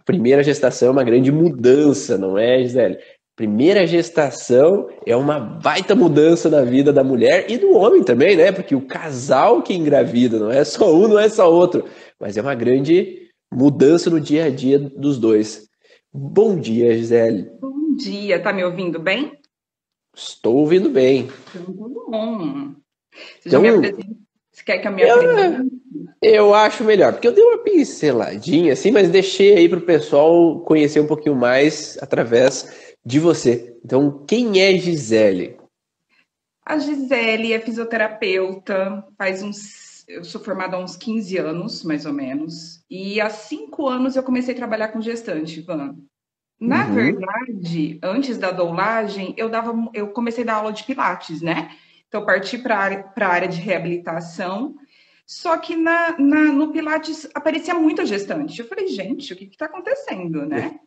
Primeira gestação é uma grande mudança, não é, Gisele? Primeira gestação é uma baita mudança na vida da mulher e do homem também, né? Porque o casal que engravida, não é só um, não é só outro, mas é uma grande mudança no dia a dia dos dois. Bom dia, Gisele. Bom dia, tá me ouvindo bem? Estou ouvindo bem. Então, tudo bom. Você já me Então, apresenta? Você quer que eu me eu, apresente? eu acho melhor, porque eu dei uma pinceladinha assim, mas deixei aí para o pessoal conhecer um pouquinho mais através de você. Então, quem é Gisele? A Gisele é fisioterapeuta, eu sou formada há uns 15 anos, mais ou menos, e há 5 anos eu comecei a trabalhar com gestante, Ivan. Na Uhum. verdade, antes da doulagem, eu comecei a dar aula de pilates, né? Então, eu parti para a área de reabilitação. Só que no Pilates aparecia muita gestante. Eu falei, gente, o que está acontecendo, né?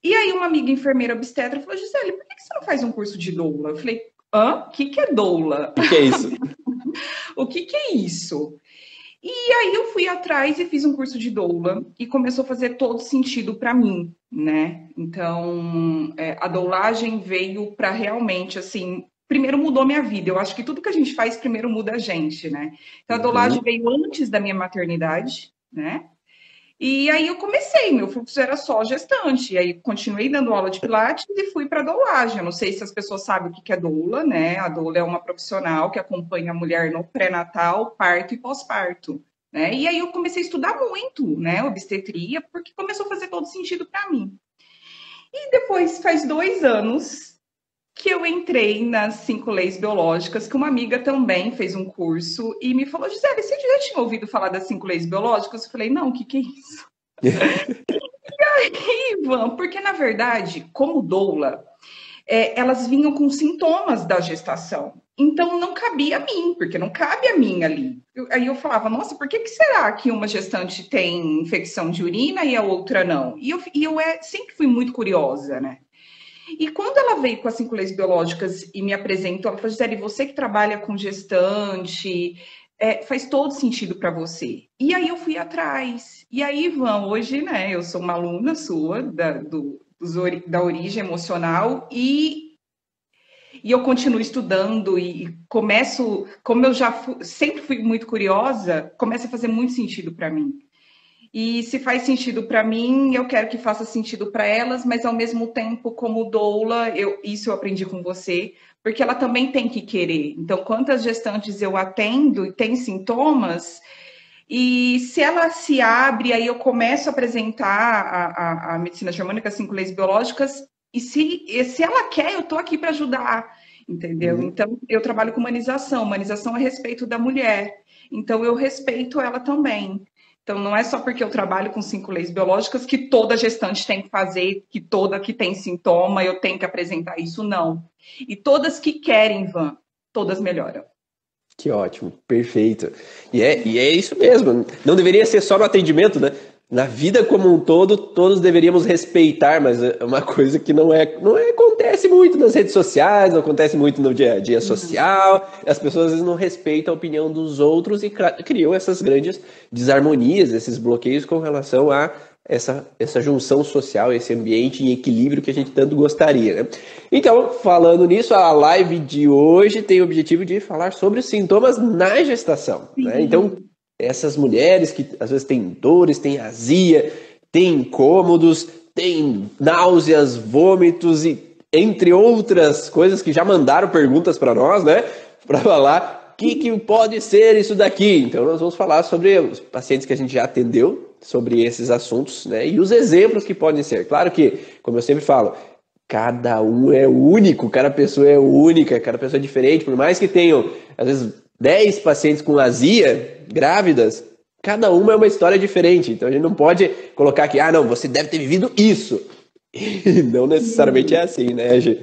E aí uma amiga enfermeira obstetra falou, Gisele, por que você não faz um curso de doula? Eu falei, hã? O que é doula? O que é isso? O que é isso? E aí eu fui atrás e fiz um curso de doula e começou a fazer todo sentido para mim, né? Então, a doulagem veio para realmente, assim, primeiro mudou minha vida. Eu acho que tudo que a gente faz primeiro muda a gente, né? Então, a doulagem Uhum. veio antes da minha maternidade, né? E aí eu comecei, meu fluxo era só gestante. E aí continuei dando aula de pilates e fui para a doulagem. Eu não sei se as pessoas sabem o que é doula, né? A doula é uma profissional que acompanha a mulher no pré-natal, parto e pós-parto. Né? E aí eu comecei a estudar muito, né, obstetria, porque começou a fazer todo sentido para mim. E depois, faz 2 anos, que eu entrei nas 5 leis biológicas, que uma amiga também fez um curso e me falou, Gisele, você já tinha ouvido falar das 5 leis biológicas? Eu falei, não, o que é isso? Ivan, porque na verdade, como doula, elas vinham com sintomas da gestação. Então não cabia a mim, porque não cabe a mim ali. Aí eu falava, nossa, por que será que uma gestante tem infecção de urina e a outra não? E eu sempre fui muito curiosa, né? E quando ela veio com as 5 leis biológicas e me apresentou, ela falou, Gisele, você que trabalha com gestante, faz todo sentido para você. E aí eu fui atrás. E aí, Ivan, hoje, né, eu sou uma aluna sua da origem emocional e eu continuo estudando e começo, como eu sempre fui muito curiosa, começa a fazer muito sentido para mim. E se faz sentido para mim, eu quero que faça sentido para elas, mas ao mesmo tempo, como doula, isso eu aprendi com você, porque ela também tem que querer. Então, quantas gestantes eu atendo e tem sintomas, e se ela se abre, aí eu começo a apresentar a medicina germânica, as 5 leis biológicas, e se ela quer, eu estou aqui para ajudar, entendeu? Uhum. Então, eu trabalho com humanização, humanização a respeito da mulher. Então, eu respeito ela também. Então, não é só porque eu trabalho com 5 leis biológicas que toda gestante tem que fazer, que toda que tem sintoma eu tenho que apresentar isso, não. E todas que querem, Van, todas melhoram. Que ótimo, perfeito. E é isso mesmo. Não deveria ser só no atendimento, né? Na vida como um todo, todos deveríamos respeitar, mas é uma coisa que acontece muito nas redes sociais, não acontece muito no dia a dia social. As pessoas às vezes não respeitam a opinião dos outros e criam essas grandes desarmonias, esses bloqueios com relação a essa junção social, esse ambiente em equilíbrio que a gente tanto gostaria, né? Então, falando nisso, a live de hoje tem o objetivo de falar sobre os sintomas na gestação, né? Então, Sim. essas mulheres que às vezes têm dores, têm azia, têm incômodos, têm náuseas, vômitos e entre outras coisas que já mandaram perguntas para nós, né? Para falar o que pode ser isso daqui. Então, nós vamos falar sobre os pacientes que a gente já atendeu sobre esses assuntos, né? E os exemplos que podem ser. Claro que, como eu sempre falo, cada um é único, cada pessoa é única, cada pessoa é diferente. Por mais que tenham, às vezes, 10 pacientes com azia grávidas, cada uma é uma história diferente. Então a gente não pode colocar aqui, ah, não, você deve ter vivido isso. E não necessariamente é assim, né, Gi?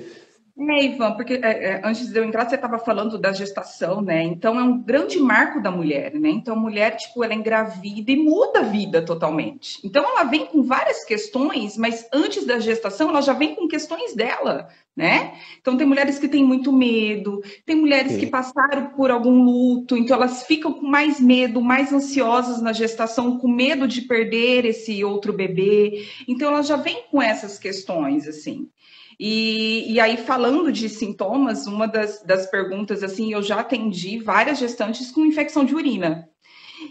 Ivan, porque antes de eu entrar, você estava falando da gestação, né? Então é um grande marco da mulher, né? Então a mulher, tipo, ela engravida e muda a vida totalmente. Então ela vem com várias questões, mas antes da gestação ela já vem com questões dela, né? Então tem mulheres que têm muito medo, tem mulheres que Sim. passaram por algum luto, então elas ficam com mais medo, mais ansiosas na gestação, com medo de perder esse outro bebê. Então ela já vem com essas questões, assim. E aí, falando de sintomas, uma das perguntas, assim, eu já atendi várias gestantes com infecção de urina.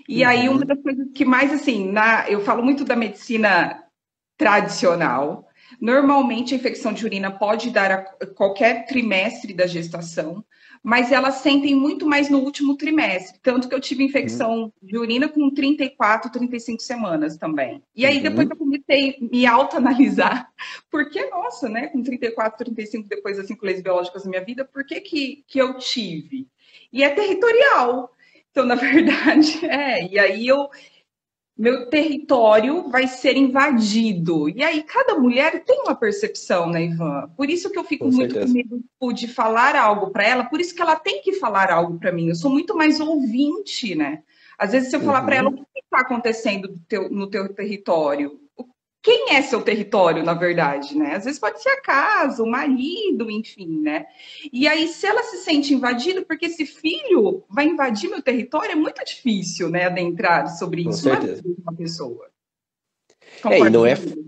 E aí, uma Uhum. das coisas que mais, assim, eu falo muito da medicina tradicional. Normalmente, a infecção de urina pode dar a qualquer trimestre da gestação, mas elas sentem muito mais no último trimestre. Tanto que eu tive Uhum. infecção de urina com 34, 35 semanas também. E aí, depois Uhum. eu comecei a me autoanalisar. Porque, nossa, né? Com 34, 35, depois das 5 leis biológicas na minha vida, por que eu tive? E é territorial. Então, na verdade, E aí meu território vai ser invadido. E aí, cada mulher tem uma percepção, né, Ivan? Por isso que eu fico Com muito com certeza. medo de falar algo para ela, por isso que ela tem que falar algo para mim. Eu sou muito mais ouvinte, né? Às vezes, se eu falar para ela o Uhum. que está acontecendo no teu território, quem é seu território, na verdade, né? Às vezes pode ser a casa, o marido, enfim, né? E aí, se ela se sente invadida, porque esse filho vai invadir meu território, é muito difícil, né, adentrar sobre Com isso na certeza. vida de uma pessoa. E Concorda não é. comigo?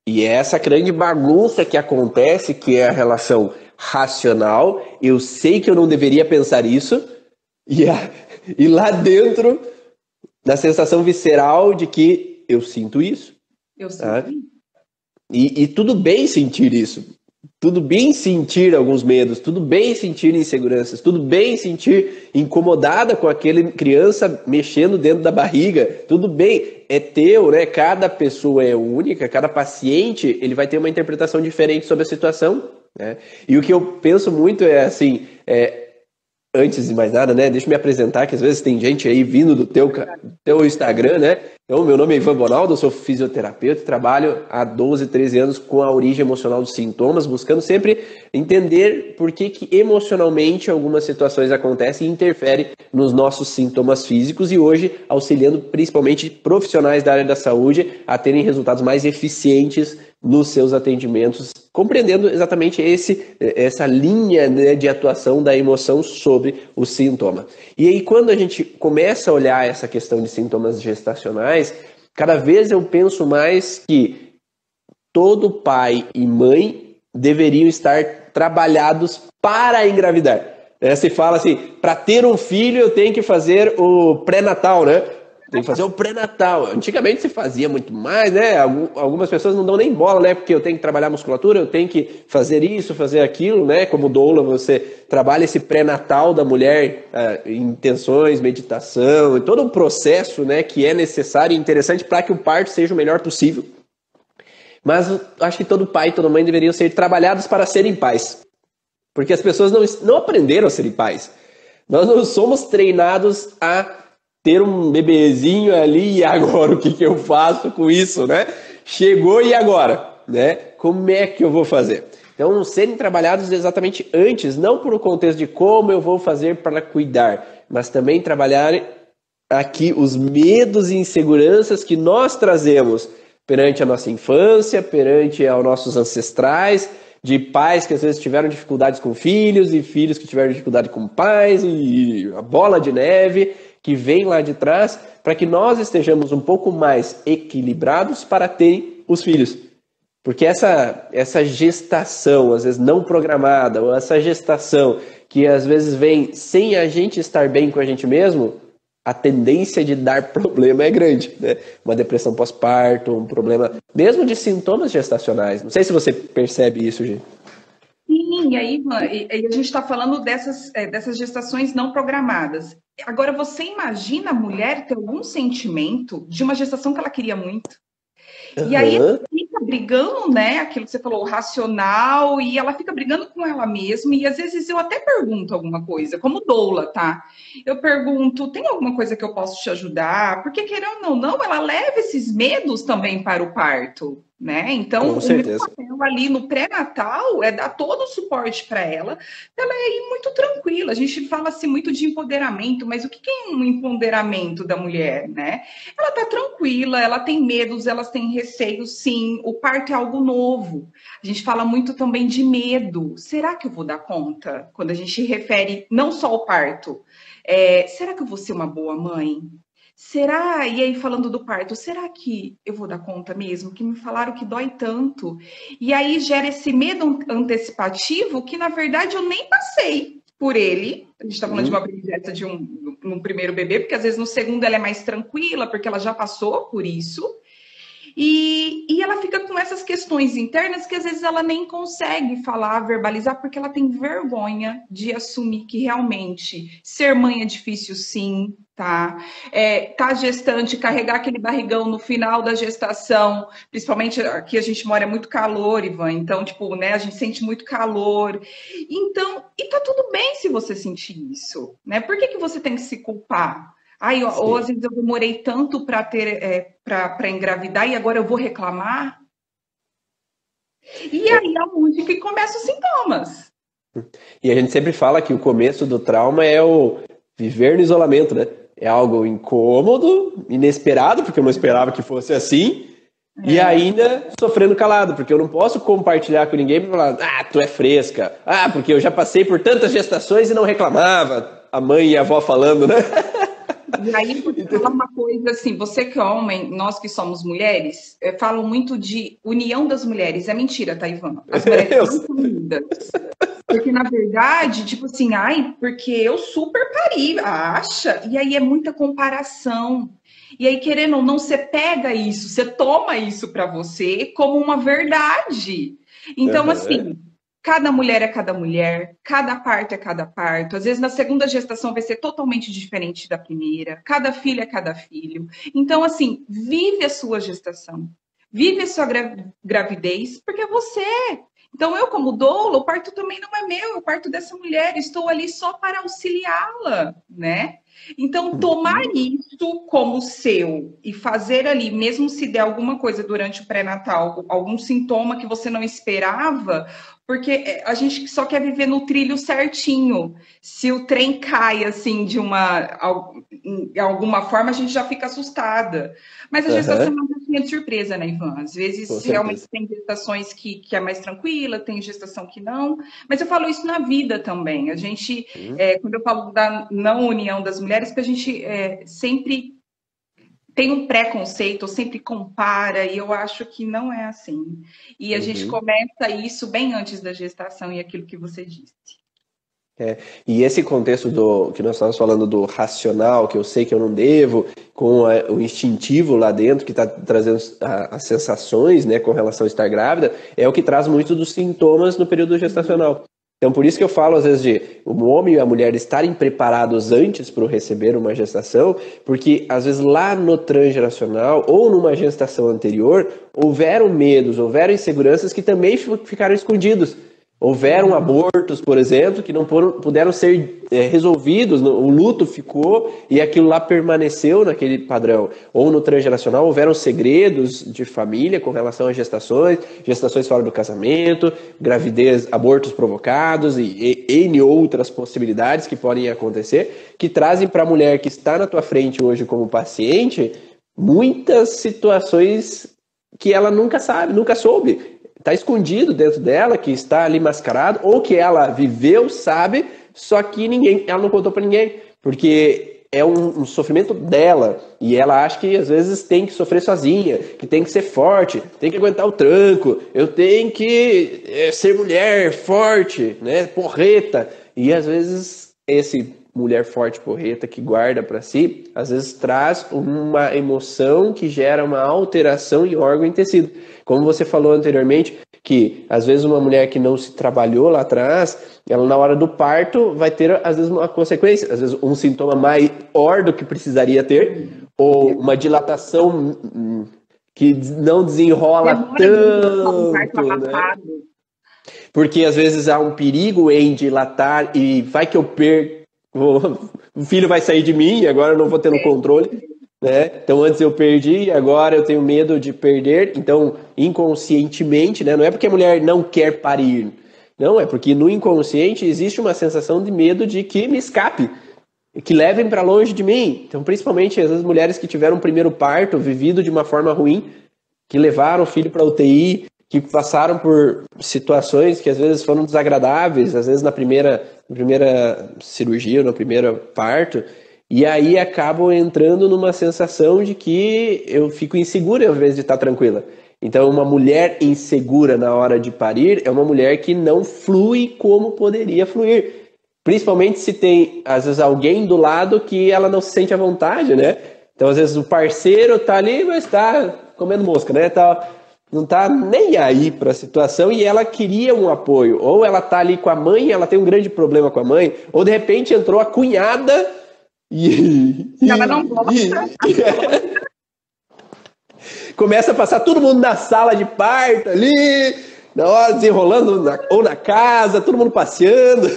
E é essa grande bagunça que acontece, que é a relação racional. Eu sei que eu não deveria pensar isso, e, e lá dentro, na sensação visceral de que eu sinto isso. Eu Tá? sinto isso. E tudo bem sentir isso. Tudo bem sentir alguns medos, tudo bem sentir inseguranças, tudo bem sentir incomodada com aquele criança mexendo dentro da barriga, tudo bem, é teu, né? Cada pessoa é única, cada paciente ele vai ter uma interpretação diferente sobre a situação, né? E o que eu penso muito é assim, antes de mais nada, né? Deixa eu me apresentar, que às vezes tem gente aí vindo do teu Instagram, né? Então, meu nome é Ivan Bonaldo, eu sou fisioterapeuta e trabalho há 12, 13 anos com a origem emocional dos sintomas, buscando sempre entender por que emocionalmente algumas situações acontecem e interferem nos nossos sintomas físicos e hoje auxiliando principalmente profissionais da área da saúde a terem resultados mais eficientes nos seus atendimentos, compreendendo exatamente essa linha, né, de atuação da emoção sobre o sintoma. E aí, quando a gente começa a olhar essa questão de sintomas gestacionais, cada vez eu penso mais que todo pai e mãe deveriam estar trabalhados para engravidar. Se fala assim, para ter um filho eu tenho que fazer o pré-natal, né? Tem que fazer o pré-natal. Antigamente se fazia muito mais, né? Algumas pessoas não dão nem bola, né? Porque eu tenho que trabalhar musculatura, eu tenho que fazer isso, fazer aquilo, né? Como doula, você trabalha esse pré-natal da mulher, intenções, meditação, e todo um processo, né? Que é necessário e interessante para que o parto seja o melhor possível. Mas eu acho que todo pai e toda mãe deveriam ser trabalhados para serem pais. Porque as pessoas não aprenderam a serem pais. Nós não somos treinados a ter um bebezinho ali e agora o que eu faço com isso, né? Chegou e agora, né? Como é que eu vou fazer? Então, serem trabalhados exatamente antes, não por um contexto de como eu vou fazer para cuidar, mas também trabalhar aqui os medos e inseguranças que nós trazemos perante a nossa infância, perante aos nossos ancestrais, de pais que às vezes tiveram dificuldades com filhos e filhos que tiveram dificuldade com pais e a bola de neve que vem lá de trás, para que nós estejamos um pouco mais equilibrados para terem os filhos. Porque essa gestação, às vezes não programada, ou essa gestação que às vezes vem sem a gente estar bem com a gente mesmo, a tendência de dar problema é grande, né? Uma depressão pós-parto, um problema mesmo de sintomas gestacionais. Não sei se você percebe isso, gente. Sim, e aí, a gente está falando dessas gestações não programadas. Agora, você imagina a mulher ter algum sentimento de uma gestação que ela queria muito? E aí ela Uhum. fica brigando, né? Aquilo que você falou, racional, e ela fica brigando com ela mesma. E às vezes eu até pergunto alguma coisa, como doula, tá? Eu pergunto: tem alguma coisa que eu posso te ajudar? Porque, querendo ou não, ela leva esses medos também para o parto, né? Então, Com o meu certeza. falo ali no pré-natal é dar todo o suporte para ela ir muito tranquila. A gente fala assim muito de empoderamento, mas o que é um empoderamento da mulher, né? Ela tá tranquila, ela tem medos, elas têm receios, sim. O parto é algo novo. A gente fala muito também de medo. Será que eu vou dar conta? Quando a gente refere não só ao parto, será que eu vou ser uma boa mãe? Será? E aí, falando do parto, será que eu vou dar conta mesmo? Que me falaram que dói tanto. E aí gera esse medo antecipativo que, na verdade, eu nem passei por ele. A gente está falando de uma princesa no primeiro bebê, porque às vezes no segundo ela é mais tranquila, porque ela já passou por isso. E ela fica com essas questões internas que às vezes ela nem consegue falar, verbalizar, porque ela tem vergonha de assumir que realmente ser mãe é difícil, sim, tá? Tá gestante, carregar aquele barrigão no final da gestação, principalmente aqui a gente mora é muito calor, Ivan, então, tipo, né, a gente sente muito calor. Então, e tá tudo bem se você sentir isso, né? Por que você tem que se culpar? Ou às vezes eu demorei tanto para ter para engravidar e agora eu vou reclamar. E aí é onde que começam os sintomas. E a gente sempre fala que o começo do trauma é o viver no isolamento, né? É algo incômodo, inesperado, porque eu não esperava que fosse assim, e ainda sofrendo calado, porque eu não posso compartilhar com ninguém para falar, tu é fresca, porque eu já passei por tantas gestações e não reclamava, a mãe e a avó falando, né? E aí, vou te falar uma coisa assim, você que é homem, nós que somos mulheres, falam muito de união das mulheres. É mentira, tá, Ivan? As mulheres não são unidas. Porque, na verdade, tipo assim, porque eu super pari, acha? E aí é muita comparação. E aí, querendo ou não, você pega isso, você toma isso para você como uma verdade. Então, assim, cada mulher é cada parto é cada parto. Às vezes, na segunda gestação vai ser totalmente diferente da primeira. Cada filho é cada filho. Então, assim, vive a sua gestação. Vive a sua gravidez, porque é você. Então, eu, como doula, o parto também não é meu, é o parto dessa mulher. Estou ali só para auxiliá-la, né? Então, tomar isso como seu e fazer ali, mesmo se der alguma coisa durante o pré-natal, algum sintoma que você não esperava, porque a gente só quer viver no trilho certinho. Se o trem cai, assim, de alguma forma, a gente já fica assustada. Mas a gestação é uma caixinha de surpresa, né, Ivan? Às vezes, realmente, tem gestações que é mais tranquila, tem gestação que não. Mas eu falo isso na vida também. A gente, quando eu falo da não união das mulheres, que a gente sempre tem um preconceito, sempre compara, e eu acho que não é assim. E a gente começa isso bem antes da gestação e aquilo que você disse. E esse contexto que nós estamos falando do racional, que eu sei que eu não devo, com o instintivo lá dentro, que está trazendo as sensações, né, com relação a estar grávida, é o que traz muito dos sintomas no período gestacional. Então, por isso que eu falo, às vezes, de o homem e a mulher estarem preparados antes para receber uma gestação, porque, às vezes, lá no transgeracional ou numa gestação anterior, houveram medos, houveram inseguranças que também ficaram escondidos. Houveram abortos, por exemplo, que não puderam ser resolvidos, o luto ficou e aquilo lá permaneceu naquele padrão. Ou no transgeracional houveram segredos de família com relação a gestações fora do casamento, gravidez, abortos provocados e N outras possibilidades que podem acontecer, que trazem para a mulher que está na tua frente hoje como paciente muitas situações que ela nunca sabe, nunca soube. Está escondido dentro dela, que está ali mascarado, ou que ela viveu, sabe, só que ela não contou para ninguém, porque é um sofrimento dela, e ela acha que às vezes tem que sofrer sozinha, que tem que ser forte, tem que aguentar o tranco, eu tenho que ser mulher forte, né, porreta, e às vezes esse mulher forte, porreta, que guarda para si, às vezes traz uma emoção que gera uma alteração em órgão e tecido. Como você falou anteriormente, que às vezes uma mulher que não se trabalhou lá atrás, ela na hora do parto vai ter às vezes uma consequência, às vezes um sintoma maior do que precisaria ter, ou uma dilatação que não desenrola tanto, né? Porque às vezes há um perigo em dilatar e vai que eu perco, o filho vai sair de mim e agora eu não vou ter no controle. né? Então antes eu perdi, agora eu tenho medo de perder. Então, inconscientemente, né? Não é porque a mulher não quer parir, não, é porque no inconsciente existe uma sensação de medo de que me escape, que levem para longe de mim. Então, principalmente as mulheres que tiveram um primeiro parto vivido de uma forma ruim, que levaram o filho para UTI, que passaram por situações que às vezes foram desagradáveis, às vezes na primeira cirurgia, no primeiro parto, e aí acabam entrando numa sensação de que eu fico insegura ao invés de estar tranquila. Então, uma mulher insegura na hora de parir é uma mulher que não flui como poderia fluir. Principalmente se tem, às vezes, alguém do lado que ela não se sente à vontade, né? Então, às vezes, o parceiro tá ali, mas tá comendo mosca, né? Não tá nem aí para a situação e ela queria um apoio. Ou ela tá ali com a mãe, ela tem um grande problema com a mãe, ou de repente entrou a cunhada Ela não gosta. Começa a passar todo mundo na sala de parto ali, na hora desenrolando, ou na casa, todo mundo passeando.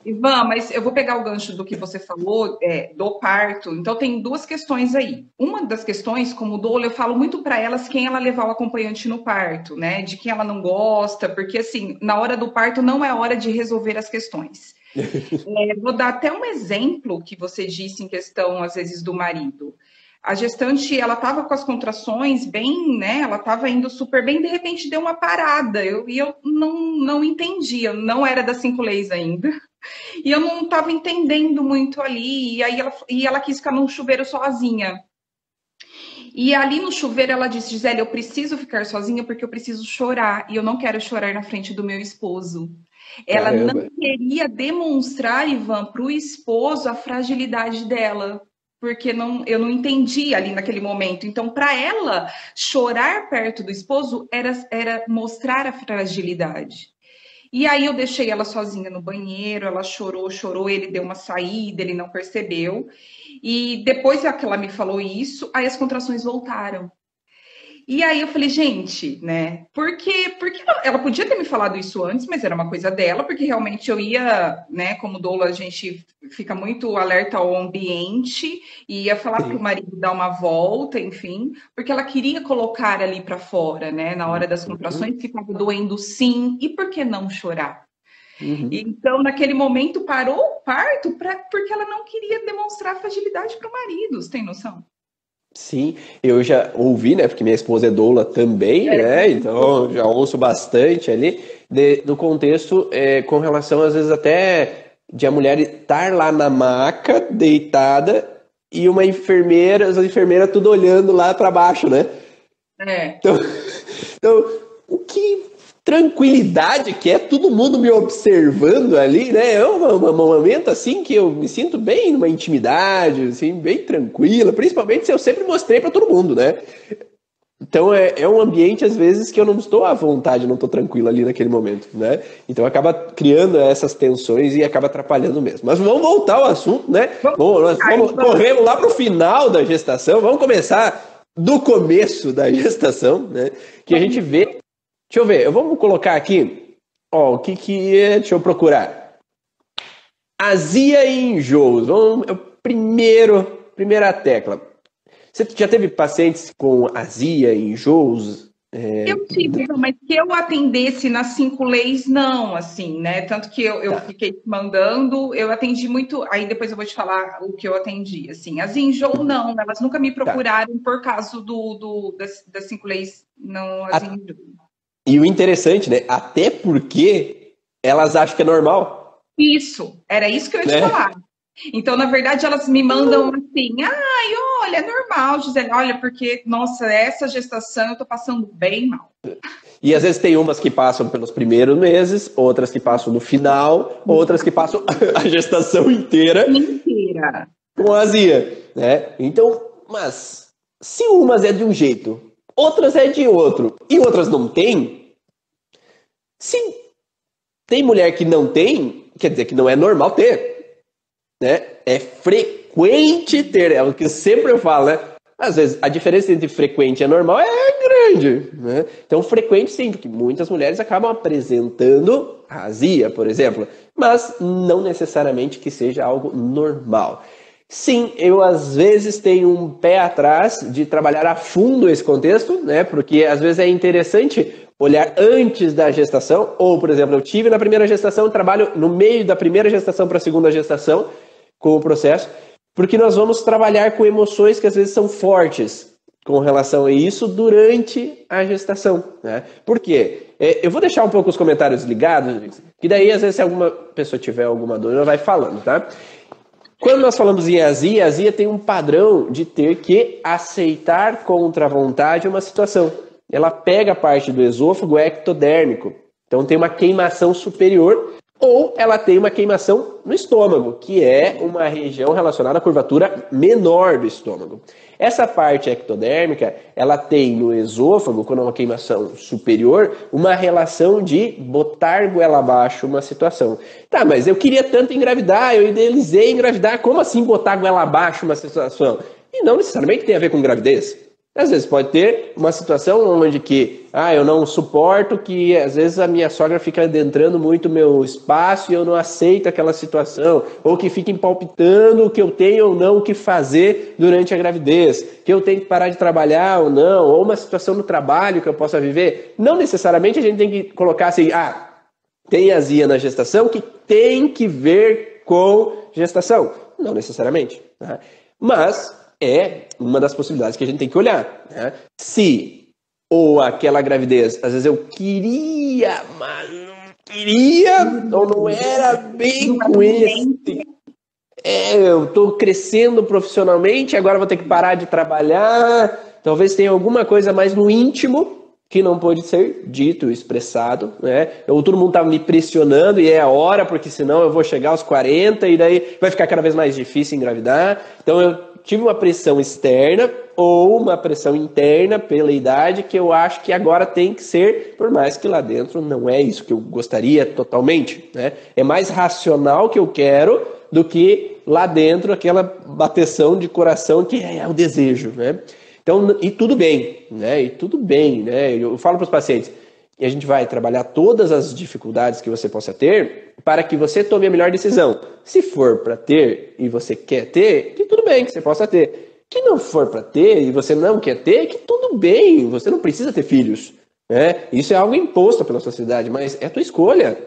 Ivan, mas eu vou pegar o gancho do que você falou, do parto. Então, tem duas questões aí. Uma das questões, como doula, eu falo muito para elas quem ela levar o acompanhante no parto, né? De quem ela não gosta, porque, assim, na hora do parto não é hora de resolver as questões. Vou dar até um exemplo que você disse em questão, às vezes, do marido. A gestante, ela estava com as contrações bem, né? Ela estava indo super bem, de repente deu uma parada. Eu não entendi, eu não era das 5 leis ainda. E eu não estava entendendo muito ali. E aí ela quis ficar num chuveiro sozinha. E ali no chuveiro ela disse, Gisele, eu preciso ficar sozinha porque eu preciso chorar. E eu não quero chorar na frente do meu esposo. Ela Caramba. não queria demonstrar, Ivan, para o esposo a fragilidade dela. Porque eu não entendi ali naquele momento. Então, para ela, chorar perto do esposo era mostrar a fragilidade. E aí eu deixei ela sozinha no banheiro, ela chorou, ele deu uma saída, ele não percebeu. E depois que ela me falou isso, aí as contrações voltaram. E aí eu falei, gente, né? Porque ela podia ter me falado isso antes, mas era uma coisa dela, porque realmente eu ia, né? Como doula, a gente fica muito alerta ao ambiente e ia falar para o marido dar uma volta, enfim, porque ela queria colocar ali para fora, né? Na hora das contrações, que estava doendo sim, e por que não chorar? Uhum. Então, naquele momento, parou o parto porque ela não queria demonstrar fragilidade para o marido, você tem noção? Sim, eu já ouvi, né? Porque minha esposa é doula também, né? Então já ouço bastante ali no contexto com relação, às vezes, até de a mulher estar lá na maca, deitada, e as enfermeiras tudo olhando lá para baixo, né? Então, o que tranquilidade que é todo mundo me observando ali, né? É um momento assim que eu me sinto bem numa intimidade, assim, bem tranquila, principalmente se eu sempre mostrei para todo mundo, né? Então é um ambiente, às vezes, que eu não estou à vontade, não estou tranquilo ali naquele momento, né? Então acaba criando essas tensões e acaba atrapalhando mesmo. Mas vamos voltar ao assunto, né? Corremos lá para o final da gestação, vamos começar do começo da gestação, né? Que a gente vê. Deixa eu ver, vamos colocar aqui, ó, o que é, deixa eu procurar. Azia e enjoos, primeira tecla. Você já teve pacientes com azia e enjoos? Eu tive, mas que eu atendesse nas 5 leis, não, assim, né? Tanto que eu fiquei mandando, eu atendi muito, aí depois eu vou te falar o que eu atendi, assim. As enjoo, não, elas nunca me procuraram por causa das 5 leis, não, as enjoo. E o interessante, né? Até porque elas acham que é normal. Isso, era isso que eu ia te falar. Então, na verdade, elas me mandam assim, olha, é normal, Gisele, olha, porque, nossa, essa gestação eu tô passando bem mal. E às vezes tem umas que passam pelos primeiros meses, outras que passam no final, outras que passam a gestação inteira. Com azia, né? Então, mas se umas é de um jeito, outras é de outro, e outras não tem, se tem mulher que não tem, quer dizer que não é normal ter, né? É frequente ter, é o que sempre eu falo, né? Às vezes a diferença entre frequente e normal é grande, né? Então frequente sim, porque muitas mulheres acabam apresentando azia, por exemplo, mas não necessariamente que seja algo normal. Sim, eu às vezes tenho um pé atrás de trabalhar a fundo esse contexto, né? Porque às vezes é interessante olhar antes da gestação, ou, por exemplo, eu tive na primeira gestação, trabalho no meio da primeira gestação para a segunda gestação com o processo, porque nós vamos trabalhar com emoções que às vezes são fortes com relação a isso durante a gestação, né? Por quê? Eu vou deixar um pouco os comentários ligados, que daí às vezes se alguma pessoa tiver alguma dúvida, vai falando, tá? Quando nós falamos em azia tem um padrão de ter que aceitar contra a vontade uma situação. Ela pega a parte do esôfago ectodérmico, então tem uma queimação superior, ou ela tem uma queimação no estômago, que é uma região relacionada à curvatura menor do estômago. Essa parte ectodérmica, ela tem no esôfago, quando é uma queimação superior, uma relação de botar goela abaixo uma situação. Tá, mas eu queria tanto engravidar, eu idealizei engravidar, como assim botar goela abaixo uma situação? E não necessariamente tem a ver com gravidez. Às vezes pode ter uma situação onde que, eu não suporto que às vezes a minha sogra fica adentrando muito meu espaço e eu não aceito aquela situação, ou que fiquem palpitando o que eu tenho ou não o que fazer durante a gravidez, que eu tenho que parar de trabalhar ou não, ou uma situação no trabalho que eu possa viver. Não necessariamente a gente tem que colocar assim, tem azia na gestação que tem que ver com gestação. Não necessariamente, tá? Mas é uma das possibilidades que a gente tem que olhar, né? Se ou aquela gravidez, às vezes eu queria, mas não queria, ou não era bem com esse. Eu estou crescendo profissionalmente, agora vou ter que parar de trabalhar. Talvez tenha alguma coisa mais no íntimo que não pode ser dito, expressado, né? Ou todo mundo está me pressionando e é a hora, porque senão eu vou chegar aos 40 e daí vai ficar cada vez mais difícil engravidar. Então eu tive uma pressão externa ou uma pressão interna pela idade que eu acho que agora tem que ser, por mais que lá dentro não é isso que eu gostaria totalmente, né? É mais racional que eu quero do que lá dentro aquela bateção de coração que é o desejo, né? Então, e tudo bem, né? E tudo bem, né? Eu falo para os pacientes, e a gente vai trabalhar todas as dificuldades que você possa ter para que você tome a melhor decisão. Se for para ter e você quer ter, que tudo bem que você possa ter. Que não for para ter e você não quer ter, que tudo bem, você não precisa ter filhos, né? Isso é algo imposto pela sociedade, mas é a tua escolha.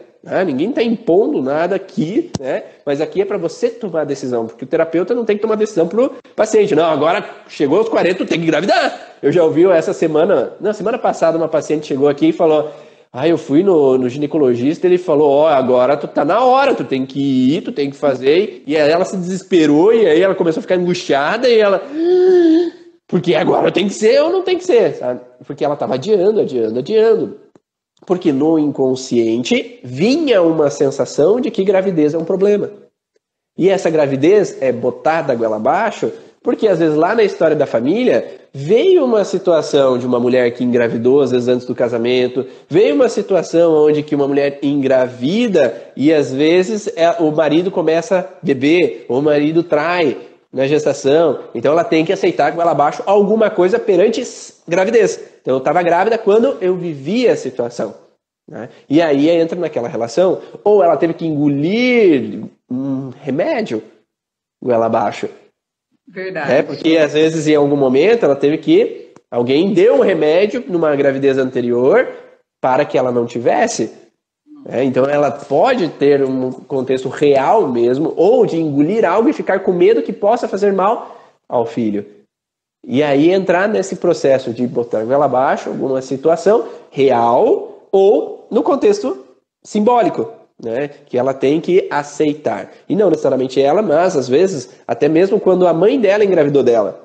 Ninguém está impondo nada aqui, né? Mas aqui é para você tomar a decisão, porque o terapeuta não tem que tomar decisão para o paciente. Não, agora chegou aos 40, tu tem que engravidar. Eu já ouvi essa semana, semana passada, uma paciente chegou aqui e falou, eu fui no ginecologista, ele falou, agora tu tá na hora, tu tem que ir, tu tem que fazer. E aí ela se desesperou e aí ela começou a ficar angustiada e ela... Porque agora tem que ser ou não tem que ser, sabe? Porque ela estava adiando. Porque no inconsciente vinha uma sensação de que gravidez é um problema. E essa gravidez é botada goela abaixo, porque às vezes lá na história da família veio uma situação de uma mulher que engravidou às vezes antes do casamento, veio uma situação onde que uma mulher engravida e às vezes o marido começa a beber, ou o marido trai na gestação, então ela tem que aceitar goela abaixo alguma coisa perante gravidez. Então eu estava grávida quando eu vivia a situação, né? E aí entra naquela relação, ou ela teve que engolir um remédio goela abaixo. Verdade. Porque às vezes em algum momento ela teve que... Alguém deu um remédio numa gravidez anterior para que ela não tivesse. Então ela pode ter um contexto real mesmo, ou de engolir algo e ficar com medo que possa fazer mal ao filho. E aí entrar nesse processo de botar goela abaixo alguma situação real ou no contexto simbólico, né? Que ela tem que aceitar. E não necessariamente ela, mas às vezes até mesmo quando a mãe dela engravidou dela,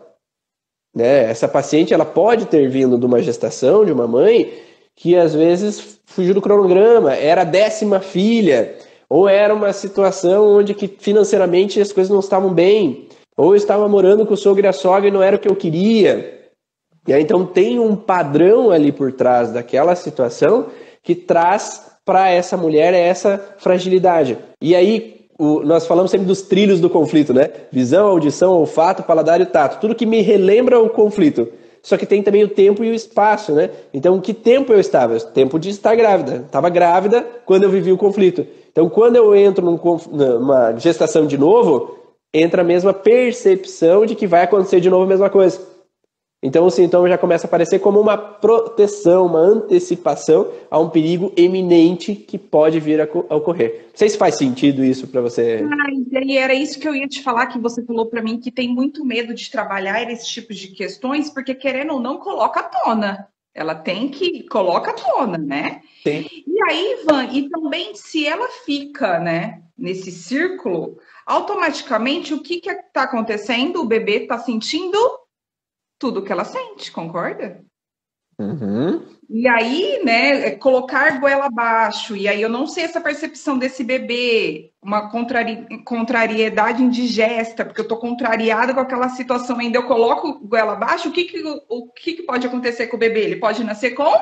né? Essa paciente ela pode ter vindo de uma gestação de uma mãe que às vezes fugiu do cronograma, era a 10ª filha, ou era uma situação onde que financeiramente as coisas não estavam bem, ou eu estava morando com o sogro e a sogra e não era o que eu queria. E aí, então tem um padrão ali por trás daquela situação que traz para essa mulher essa fragilidade. E aí nós falamos sempre dos trilhos do conflito, né? Visão, audição, olfato, paladar e tato. Tudo que me relembra o conflito. Só que tem também o tempo e o espaço, né? Então, que tempo eu estava? O tempo de estar grávida. Estava grávida quando eu vivi o conflito. Então, quando eu entro numa gestação de novo, entra a mesma percepção de que vai acontecer de novo a mesma coisa. Então o sintoma já começa a aparecer como uma proteção, uma antecipação a um perigo eminente que pode vir a ocorrer. Não sei se faz sentido isso para você. E era isso que eu ia te falar, que você falou para mim, que tem muito medo de trabalhar esses tipos de questões, porque querendo ou não, coloca à tona. Ela tem que coloca à tona, né? Sim. E aí, Ivan, e também se ela fica, né, nesse círculo, automaticamente o que está acontecendo? O bebê está sentindo tudo que ela sente, concorda? Uhum. E aí, né, colocar goela abaixo, e aí eu não sei essa percepção desse bebê, uma contrariedade indigesta, porque eu tô contrariada com aquela situação ainda, eu coloco goela abaixo, o que pode acontecer com o bebê? Ele pode nascer com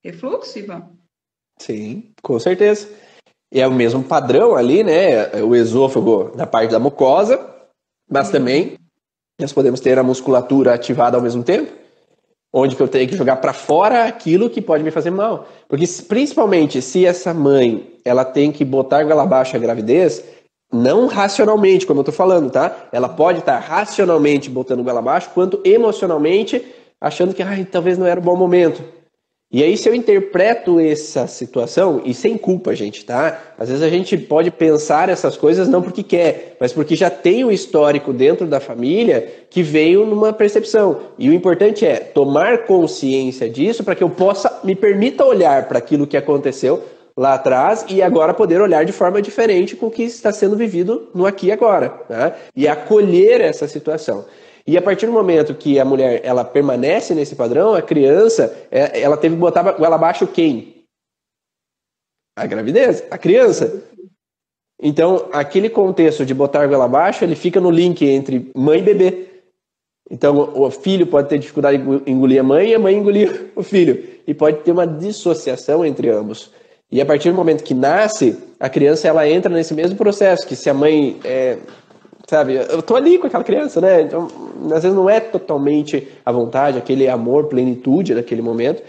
refluxo, Ivan? Sim, com certeza. E é o mesmo padrão ali, né, o esôfago na parte da mucosa, mas também nós podemos ter a musculatura ativada ao mesmo tempo, onde que eu tenho que jogar para fora aquilo que pode me fazer mal. Porque principalmente se essa mãe ela tem que botar goela abaixo a gravidez, não racionalmente, como eu tô falando, tá? Ela pode estar racionalmente botando goela abaixo, quanto emocionalmente achando que talvez não era o bom momento. E aí, se eu interpreto essa situação, e sem culpa, gente, tá? Às vezes a gente pode pensar essas coisas não porque quer, mas porque já tem um histórico dentro da família que veio numa percepção. E o importante é tomar consciência disso para que eu me permita olhar para aquilo que aconteceu lá atrás e agora poder olhar de forma diferente com o que está sendo vivido no aqui e agora, tá? E acolher essa situação. E a partir do momento que a mulher ela permanece nesse padrão, a criança, ela teve que botar goela abaixo quem? A gravidez, a criança. Então, aquele contexto de botar goela abaixo, ele fica no link entre mãe e bebê. Então, o filho pode ter dificuldade de engolir a mãe e a mãe engolir o filho. E pode ter uma dissociação entre ambos. E a partir do momento que nasce, a criança ela entra nesse mesmo processo, que se a mãe... sabe, eu tô ali com aquela criança, né? Então, às vezes não é totalmente à vontade, aquele amor, plenitude naquele momento.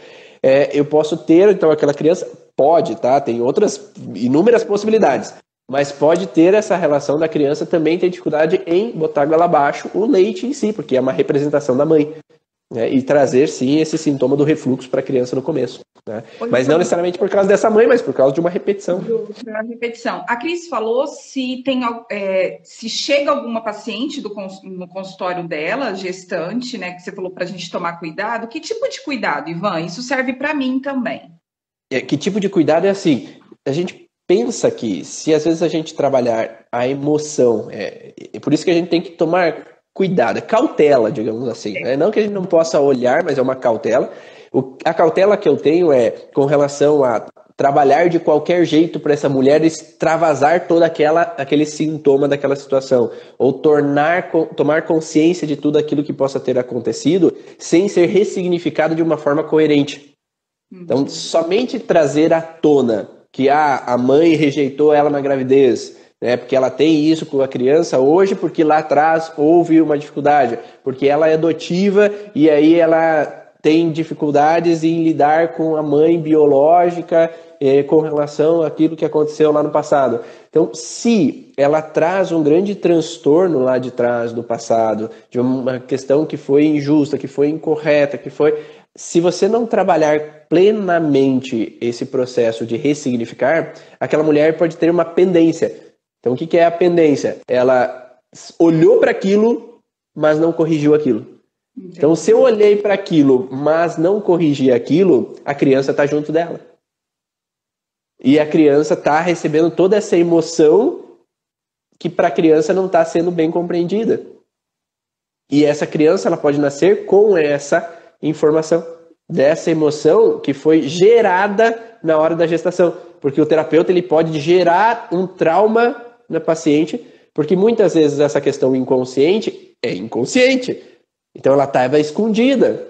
Eu posso ter, então, aquela criança, pode, tá? Tem outras, inúmeras possibilidades. Mas pode ter essa relação da criança também ter dificuldade em botar goela abaixo o leite em si, porque é uma representação da mãe. Né? E trazer, sim, esse sintoma do refluxo para a criança no começo. Né? Mas não necessariamente por causa dessa mãe, mas por causa de uma repetição. Uma repetição. A Cris falou se chega alguma paciente no consultório dela, gestante, né, que você falou para a gente tomar cuidado. Que tipo de cuidado, Ivan? Isso serve para mim também. Que tipo de cuidado é assim? A gente pensa que se às vezes a gente trabalhar a emoção, é por isso que a gente tem que tomar cuidado, cautela, digamos assim. Né? Não que a gente não possa olhar, mas é uma cautela. A cautela que eu tenho é com relação a trabalhar de qualquer jeito para essa mulher extravasar todo aquele sintoma daquela situação, ou tomar consciência de tudo aquilo que possa ter acontecido sem ser ressignificado de uma forma coerente. Então, somente trazer à tona que a mãe rejeitou ela na gravidez, né, porque ela tem isso com a criança hoje, porque lá atrás houve uma dificuldade, porque ela é adotiva e aí ela tem dificuldades em lidar com a mãe biológica com relação àquilo que aconteceu lá no passado. Então, se ela traz um grande transtorno lá de trás do passado, de uma questão que foi injusta, que foi incorreta, se você não trabalhar plenamente esse processo de ressignificar, aquela mulher pode ter uma pendência. Então, o que é a pendência? Ela olhou para aquilo, mas não corrigiu aquilo. Entendi. Então, se eu olhei para aquilo, mas não corrigi aquilo, a criança está junto dela. E a criança está recebendo toda essa emoção que para a criança não está sendo bem compreendida. E essa criança ela pode nascer com essa informação, dessa emoção que foi gerada na hora da gestação. Porque o terapeuta ele pode gerar um trauma na paciente, porque muitas vezes essa questão inconsciente é inconsciente. Então ela estava escondida,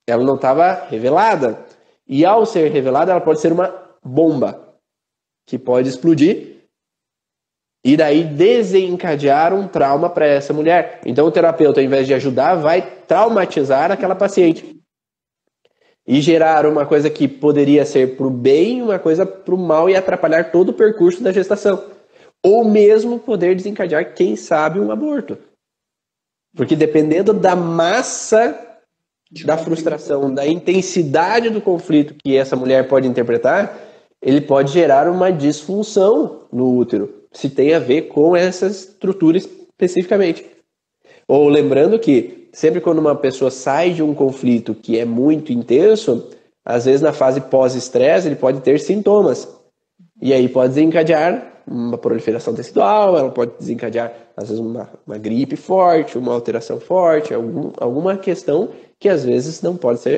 ela não estava revelada. E ao ser revelada, ela pode ser uma bomba que pode explodir e daí desencadear um trauma para essa mulher. Então o terapeuta, ao invés de ajudar, vai traumatizar aquela paciente e gerar uma coisa que poderia ser para o bem, uma coisa para o mal e atrapalhar todo o percurso da gestação. ou mesmo poder desencadear, quem sabe, um aborto. Porque dependendo da massa da frustração, da intensidade do conflito que essa mulher pode interpretar, ele pode gerar uma disfunção no útero, se tem a ver com essa estrutura especificamente. Ou lembrando que sempre quando uma pessoa sai de um conflito que é muito intenso, às vezes na fase pós-estresse ele pode ter sintomas. E aí pode desencadear uma proliferação tecidual, ela pode desencadear às vezes uma gripe forte, uma alteração forte, alguma questão que às vezes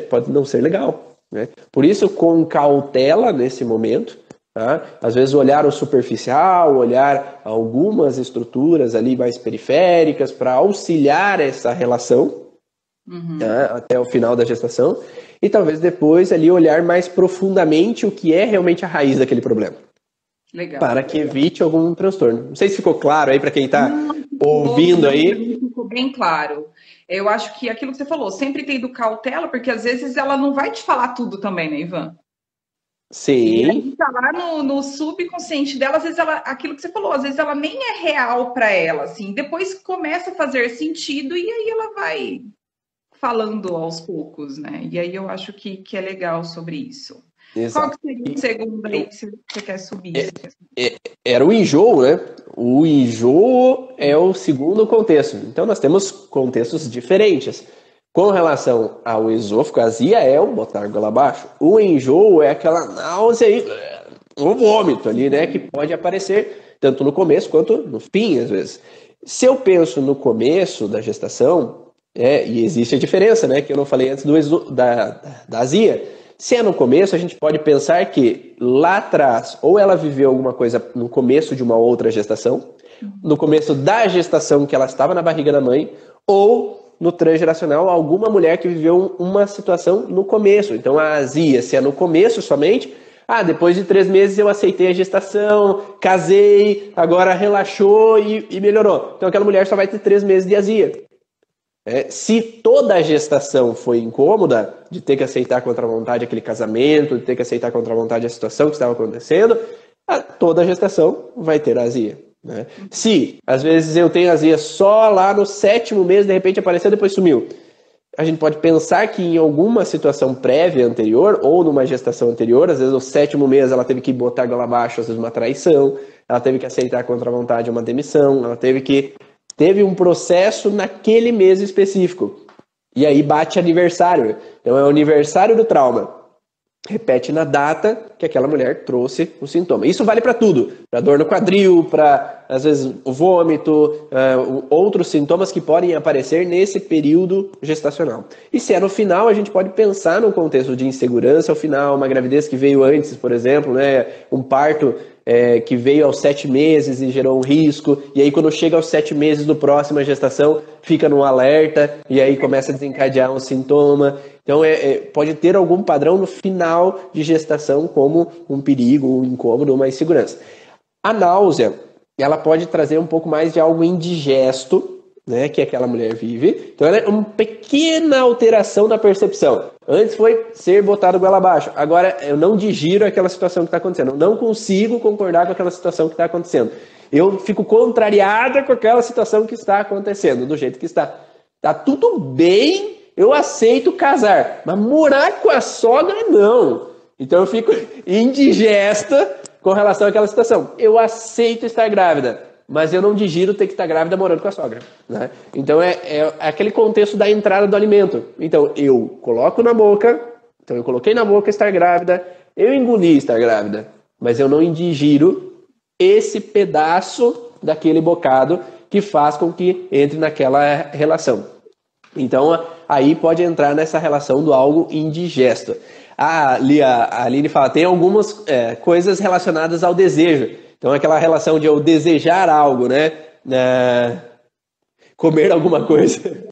pode não ser legal. Né? Por isso, com cautela nesse momento, tá? Às vezes olhar o superficial, olhar algumas estruturas ali mais periféricas para auxiliar essa relação, tá? Até o final da gestação, e talvez depois ali olhar mais profundamente o que é realmente a raiz daquele problema. Legal. Para que evite algum transtorno. Não sei se ficou claro aí para quem está ouvindo aí. Ficou bem claro. Eu acho que aquilo que você falou, sempre tendo cautela, porque às vezes ela não vai te falar tudo também, né, Ivan? Sim. Está lá no subconsciente dela, às vezes aquilo que você falou, às vezes ela nem é real para ela, assim. Depois começa a fazer sentido e aí ela vai falando aos poucos, né? E aí eu acho que é legal sobre isso. Exato. Qual que seria o segundo aí que você quer subir? Era o enjoo, né? O enjoo é o segundo contexto. Então, nós temos contextos diferentes. Com relação ao esôfago, a azia é o botar goela abaixo. O enjoo é aquela náusea e o vômito ali, né? Que pode aparecer tanto no começo quanto no fim, às vezes. Se eu penso no começo da gestação, e existe a diferença, né? Que eu não falei antes da azia. Se é no começo, a gente pode pensar que lá atrás, ou ela viveu alguma coisa no começo de uma outra gestação, no começo da gestação que ela estava na barriga da mãe, ou no transgeracional, alguma mulher que viveu uma situação no começo. Então a azia, se é no começo somente, depois de 3 meses eu aceitei a gestação, casei, agora relaxou e melhorou. Então aquela mulher só vai ter 3 meses de azia. Se toda a gestação foi incômoda, de ter que aceitar contra a vontade aquele casamento, de ter que aceitar contra a vontade a situação que estava acontecendo, toda a gestação vai ter azia. Né? Se, às vezes, eu tenho azia só lá no 7º mês, de repente apareceu, depois sumiu. A gente pode pensar que em alguma situação prévia anterior, ou numa gestação anterior, às vezes no 7º mês ela teve que botar a goela abaixo, às vezes uma traição, ela teve que aceitar contra a vontade uma demissão, ela teve um processo naquele mês específico. E aí bate aniversário. Então é o aniversário do trauma. Repete na data que aquela mulher trouxe o sintoma. Isso vale para tudo. Para dor no quadril, para, às vezes, o vômito, outros sintomas que podem aparecer nesse período gestacional. E se é no final, a gente pode pensar num contexto de insegurança ao final, uma gravidez que veio antes, por exemplo, né, um parto que veio aos 7 meses e gerou um risco, e aí quando chega aos 7 meses do próximo gestação, fica num alerta, e aí começa a desencadear um sintoma. Então pode ter algum padrão no final de gestação, como um perigo, um incômodo, uma insegurança. A náusea, ela pode trazer um pouco mais de algo indigesto, né, que aquela mulher vive. Então ela é uma pequena alteração da percepção. Antes foi ser botado goela abaixo. Agora eu não digiro aquela situação que está acontecendo. Eu não consigo concordar com aquela situação que está acontecendo. Eu fico contrariada com aquela situação que está acontecendo, do jeito que está. Tá tudo bem, eu aceito casar. Mas morar com a sogra, não. Então eu fico indigesta com relação àquela situação. Eu aceito estar grávida, mas eu não digiro ter que estar grávida morando com a sogra. Né? Então é aquele contexto da entrada do alimento. Então eu coloco na boca, então eu coloquei na boca estar grávida, eu engoli estar grávida, mas eu não indigiro esse pedaço daquele bocado que faz com que entre naquela relação. Então aí pode entrar nessa relação do algo indigesto. A Aline fala, tem algumas coisas relacionadas ao desejo. Então, aquela relação de eu desejar algo, né? Comer alguma coisa.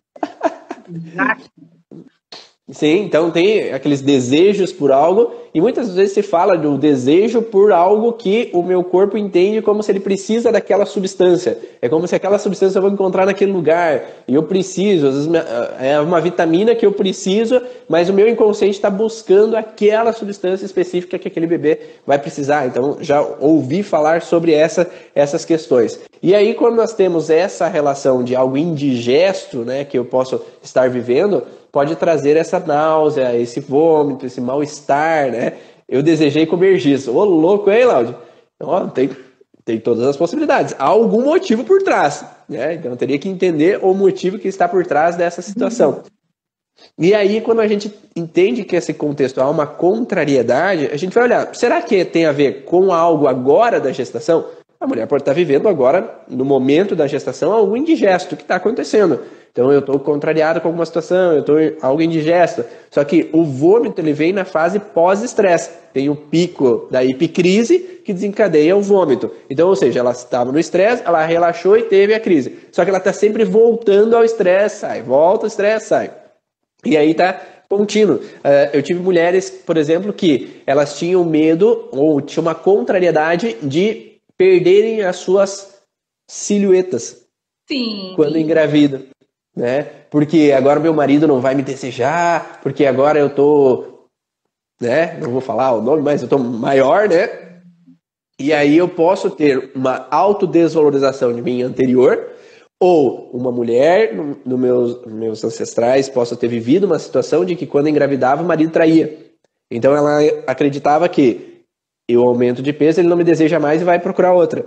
Sim, então tem aqueles desejos por algo, e muitas vezes se fala do desejo por algo que o meu corpo entende como se ele precisa daquela substância. É como se aquela substância eu vou encontrar naquele lugar, e eu preciso, às vezes é uma vitamina que eu preciso, mas o meu inconsciente está buscando aquela substância específica que aquele bebê vai precisar. Então já ouvi falar sobre essas questões. E aí quando nós temos essa relação de algo indigesto, né, que eu posso estar vivendo, pode trazer essa náusea, esse vômito, esse mal-estar, né? Eu desejei comer giz. Ô, louco, hein, Láudio? Ó, tem todas as possibilidades. Há algum motivo por trás, né? Então, eu teria que entender o motivo que está por trás dessa situação. E aí, quando a gente entende que esse contexto há uma contrariedade, a gente vai olhar, será que tem a ver com algo agora da gestação? A mulher pode estar vivendo agora, no momento da gestação, algo indigesto que está acontecendo. Então eu estou contrariado com alguma situação, eu estou algo indigesto. Só que o vômito ele vem na fase pós-estresse. Tem o pico da epicrise que desencadeia o vômito. Então, ou seja, ela estava no estresse, ela relaxou e teve a crise. Só que ela está sempre voltando ao estresse, sai, volta, estresse, sai. E aí está contínuo. Eu tive mulheres, por exemplo, que elas tinham medo ou tinham uma contrariedade de perderem as suas silhuetas. Sim. Quando engravidam. Né? Porque agora meu marido não vai me desejar, porque agora eu tô, né? Não vou falar o nome, mas eu tô maior, né? E aí eu posso ter uma autodesvalorização de mim anterior, ou uma mulher, nos meus ancestrais, possa ter vivido uma situação de que quando engravidava o marido traía. Então ela acreditava que eu aumento de peso, ele não me deseja mais e vai procurar outra.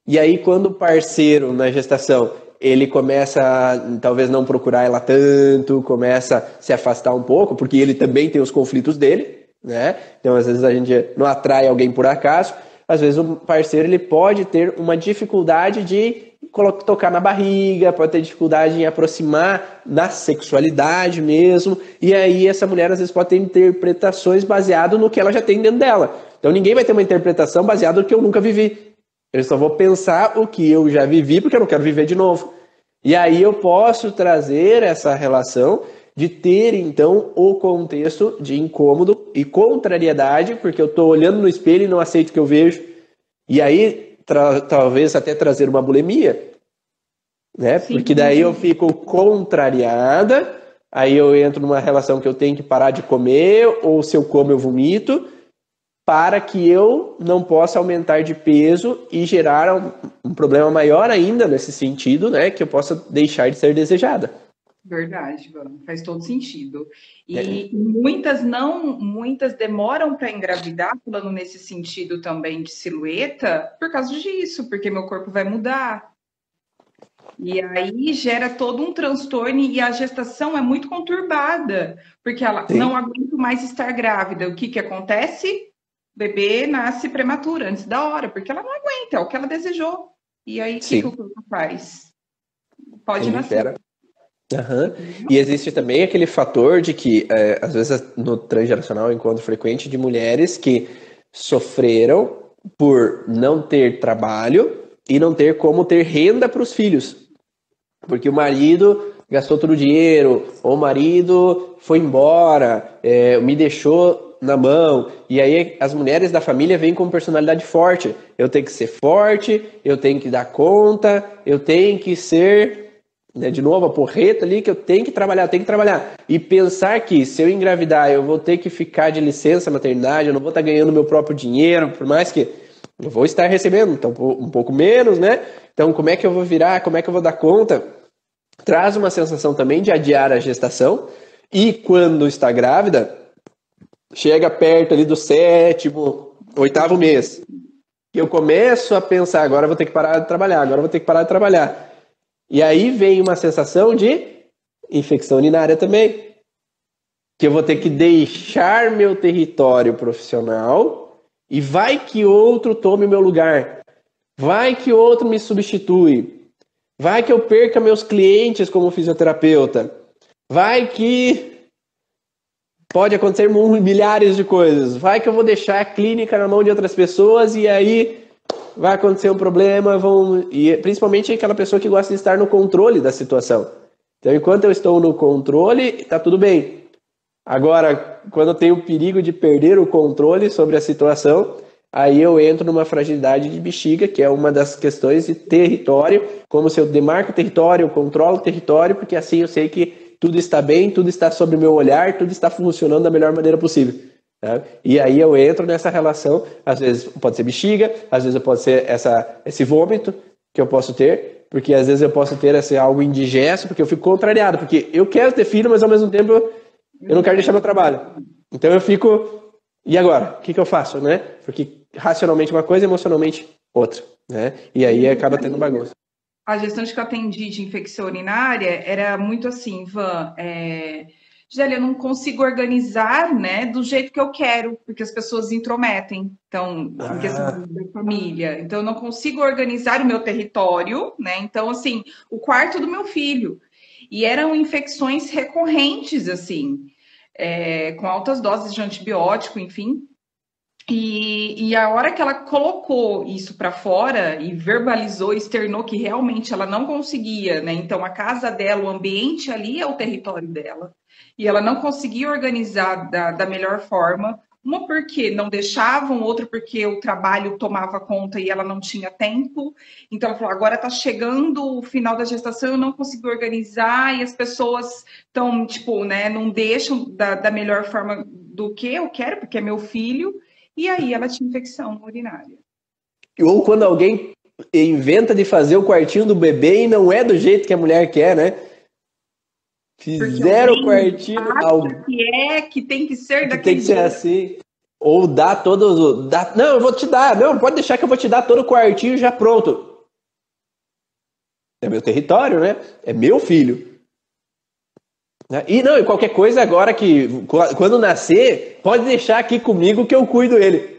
E aí quando o parceiro na gestação ele começa a talvez não procurar ela tanto, começa a se afastar um pouco, porque ele também tem os conflitos dele, né? Então, às vezes, a gente não atrai alguém por acaso. Às vezes, o parceiro ele pode ter uma dificuldade de tocar na barriga, pode ter dificuldade em aproximar na sexualidade mesmo. E aí, essa mulher, às vezes, pode ter interpretações baseadas no que ela já tem dentro dela. Então, ninguém vai ter uma interpretação baseada no que eu nunca vivi. Eu só vou pensar o que eu já vivi, porque eu não quero viver de novo. E aí eu posso trazer essa relação de ter, então, o contexto de incômodo e contrariedade, porque eu estou olhando no espelho e não aceito o que eu vejo. E aí, talvez até trazer uma bulimia, né? Sim, porque daí eu fico contrariada, aí eu entro numa relação que eu tenho que parar de comer, ou se eu como eu vomito, para que eu não possa aumentar de peso e gerar um problema maior ainda nesse sentido, né? Que eu possa deixar de ser desejada. Verdade, Ivan, faz todo sentido. E muitas demoram para engravidar, falando nesse sentido também de silhueta, por causa disso, porque meu corpo vai mudar. E aí gera todo um transtorno e a gestação é muito conturbada, porque ela não aguenta mais estar grávida. O que acontece? O bebê nasce prematuro, antes da hora, porque ela não aguenta, é o que ela desejou. E aí, o que o corpo faz? Pode nascer. Uhum. E existe também aquele fator de que, às vezes, no transgeracional, eu encontro frequente de mulheres que sofreram por não ter trabalho e não ter como ter renda para os filhos. Porque o marido gastou todo o dinheiro, ou o marido foi embora, me deixou na mão, e aí as mulheres da família vêm com personalidade forte. Eu tenho que ser forte, eu tenho que dar conta, eu tenho que ser, né, de novo, a porreta ali, que eu tenho que trabalhar. E pensar que se eu engravidar, eu vou ter que ficar de licença maternidade, eu não vou estar ganhando meu próprio dinheiro, por mais que eu vou estar recebendo, então um pouco menos, né? Então como é que eu vou virar, como é que eu vou dar conta? Traz uma sensação também de adiar a gestação, e quando está grávida, chega perto ali do 7º, 8º mês, que eu começo a pensar, agora eu vou ter que parar de trabalhar, E aí vem uma sensação de infecção urinária também, que eu vou ter que deixar meu território profissional e vai que outro tome o meu lugar, vai que outro me substitui, vai que eu perca meus clientes como fisioterapeuta, vai que pode acontecer milhares de coisas. Vai que eu vou deixar a clínica na mão de outras pessoas e aí vai acontecer um problema. E principalmente aquela pessoa que gosta de estar no controle da situação. Então, enquanto eu estou no controle, está tudo bem. Agora, quando eu tenho o perigo de perder o controle sobre a situação, aí eu entro numa fragilidade de bexiga, que é uma das questões de território, como se eu demarco o território, eu controlo o território, porque assim eu sei que tudo está bem, tudo está sob o meu olhar, tudo está funcionando da melhor maneira possível. Né? E aí eu entro nessa relação, às vezes pode ser bexiga, às vezes pode ser esse vômito que eu posso ter, porque às vezes eu posso ter algo indigesto, porque eu fico contrariado, porque eu quero ter filho, mas ao mesmo tempo eu não quero deixar meu trabalho. Então eu fico, e agora? O que eu faço, né? Porque racionalmente uma coisa, emocionalmente outra, né? E aí acaba tendo bagunça. A gestante que eu atendi de infecção urinária era muito assim, Van, Gisele, eu não consigo organizar, né, do jeito que eu quero, porque as pessoas intrometem, então, em questão da família. Então, eu não consigo organizar o meu território, né? Então, assim, o quarto do meu filho. E eram infecções recorrentes, assim, com altas doses de antibiótico, enfim. E a hora que ela colocou isso para fora e verbalizou, externou que realmente ela não conseguia, né? Então, a casa dela, o ambiente ali é o território dela. E ela não conseguia organizar da melhor forma. Uma porque não deixavam, outra porque o trabalho tomava conta e ela não tinha tempo. Então, ela falou, agora está chegando o final da gestação, eu não consigo organizar e as pessoas estão, tipo, né, não deixam da melhor forma do que eu quero, porque é meu filho. E aí ela tinha infecção urinária. Ou quando alguém inventa de fazer o quartinho do bebê e não é do jeito que a mulher quer, né? Fizeram o quartinho... Que tem que ser daquele tem que ser jeito. Assim. Ou dá todos... Não, eu vou te dar. Não, pode deixar que eu vou te dar todo o quartinho já pronto. É meu território, né? É meu filho. E não, e qualquer coisa agora que... Quando nascer, pode deixar aqui comigo que eu cuido dele.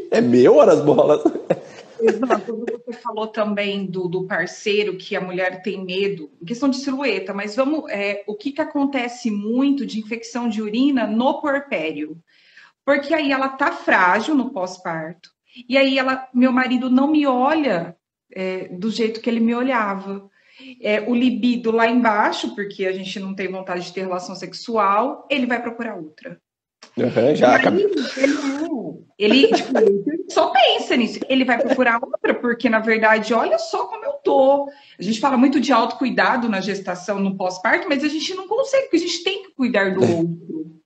É meu, horas bolas. Exato, você falou também do parceiro que a mulher tem medo, em questão de silhueta, mas vamos, o que acontece muito de infecção de urina no puerpério? Porque aí ela tá frágil no pós-parto, e aí meu marido não me olha do jeito que ele me olhava. O libido lá embaixo, porque a gente não tem vontade de ter relação sexual, ele vai procurar outra. Já acabou. Ele só pensa nisso. Ele vai procurar outra, porque, na verdade, olha só como eu tô. A gente fala muito de autocuidado na gestação, no pós-parto, mas a gente não consegue, porque a gente tem que cuidar do outro.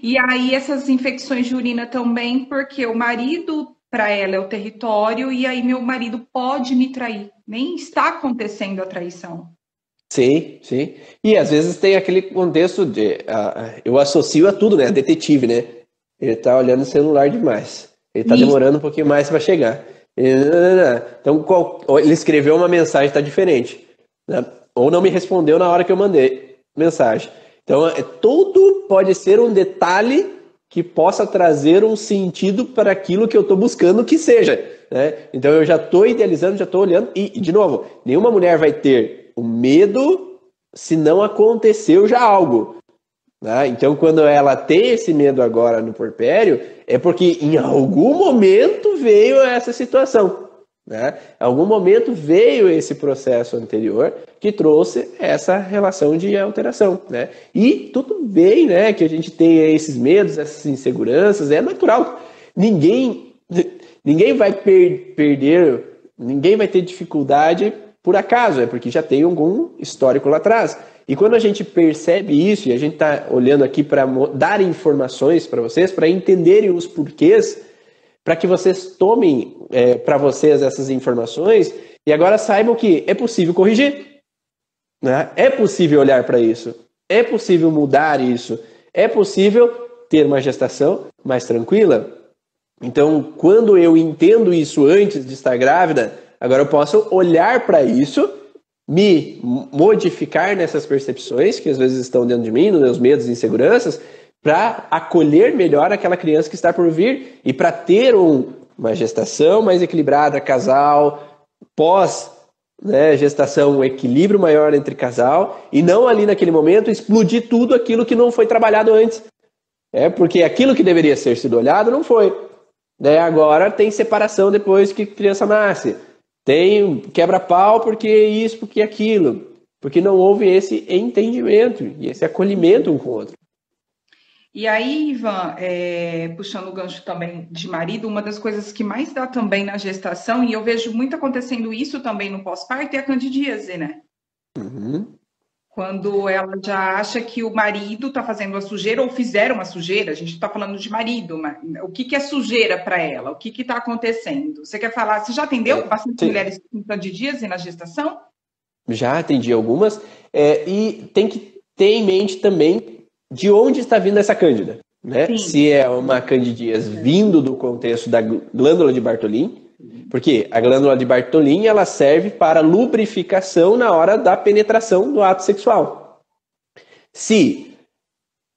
E aí, essas infecções de urina também, porque o marido, para ela, é o território, e aí meu marido pode me trair. Nem está acontecendo a traição. Sim, sim. E às vezes tem aquele contexto de... eu associo a tudo, né? A detetive, né? Ele tá olhando o celular demais. Ele tá demorando um pouquinho mais para chegar. Então, ele escreveu uma mensagem que tá diferente. Né? Ou não me respondeu na hora que eu mandei mensagem. Então, tudo pode ser um detalhe que possa trazer um sentido para aquilo que eu estou buscando que seja. Né? Então, eu já estou idealizando, já estou olhando. E, de novo, nenhuma mulher vai ter o medo se não aconteceu já algo. Né? Então, quando ela tem esse medo agora no puerpério, é porque em algum momento veio essa situação. Né? Em algum momento veio esse processo anterior que trouxe essa relação de alteração. Né? E tudo bem, né, que a gente tenha esses medos, essas inseguranças, é natural. Ninguém vai perder, ninguém vai ter dificuldade por acaso, é porque já tem algum histórico lá atrás. E quando a gente percebe isso, e a gente está olhando aqui para dar informações para vocês, para entenderem os porquês, para que vocês tomem para vocês essas informações, e agora saibam que é possível corrigir, né? É possível olhar para isso, é possível mudar isso, é possível ter uma gestação mais tranquila. Então, quando eu entendo isso antes de estar grávida, agora eu posso olhar para isso, me modificar nessas percepções que às vezes estão dentro de mim, nos meus medos e inseguranças, para acolher melhor aquela criança que está por vir e para ter uma gestação mais equilibrada, casal, pós, né, gestação, um equilíbrio maior entre casal e não ali naquele momento explodir tudo aquilo que não foi trabalhado antes. Porque aquilo que deveria ser sido olhado não foi. Né? Agora tem separação depois que a criança nasce. Tem quebra-pau porque isso, porque aquilo. porque não houve esse entendimento e esse acolhimento um com o outro. E aí, Ivan, puxando o gancho também de marido, uma das coisas que mais dá também na gestação, e eu vejo muito acontecendo isso também no pós-parto, é a candidíase, né? Uhum. Quando ela já acha que o marido está fazendo a sujeira ou fizeram a sujeira, a gente está falando de marido, mas o que é sujeira para ela? O que está acontecendo? Você quer falar? Você já atendeu bastante mulheres com candidíase na gestação? Já atendi algumas, e tem que ter em mente também de onde está vindo essa cândida, né? Se é uma candidíase vindo do contexto da glândula de Bartholin, porque a glândula de Bartholin ela serve para lubrificação na hora da penetração do ato sexual. Se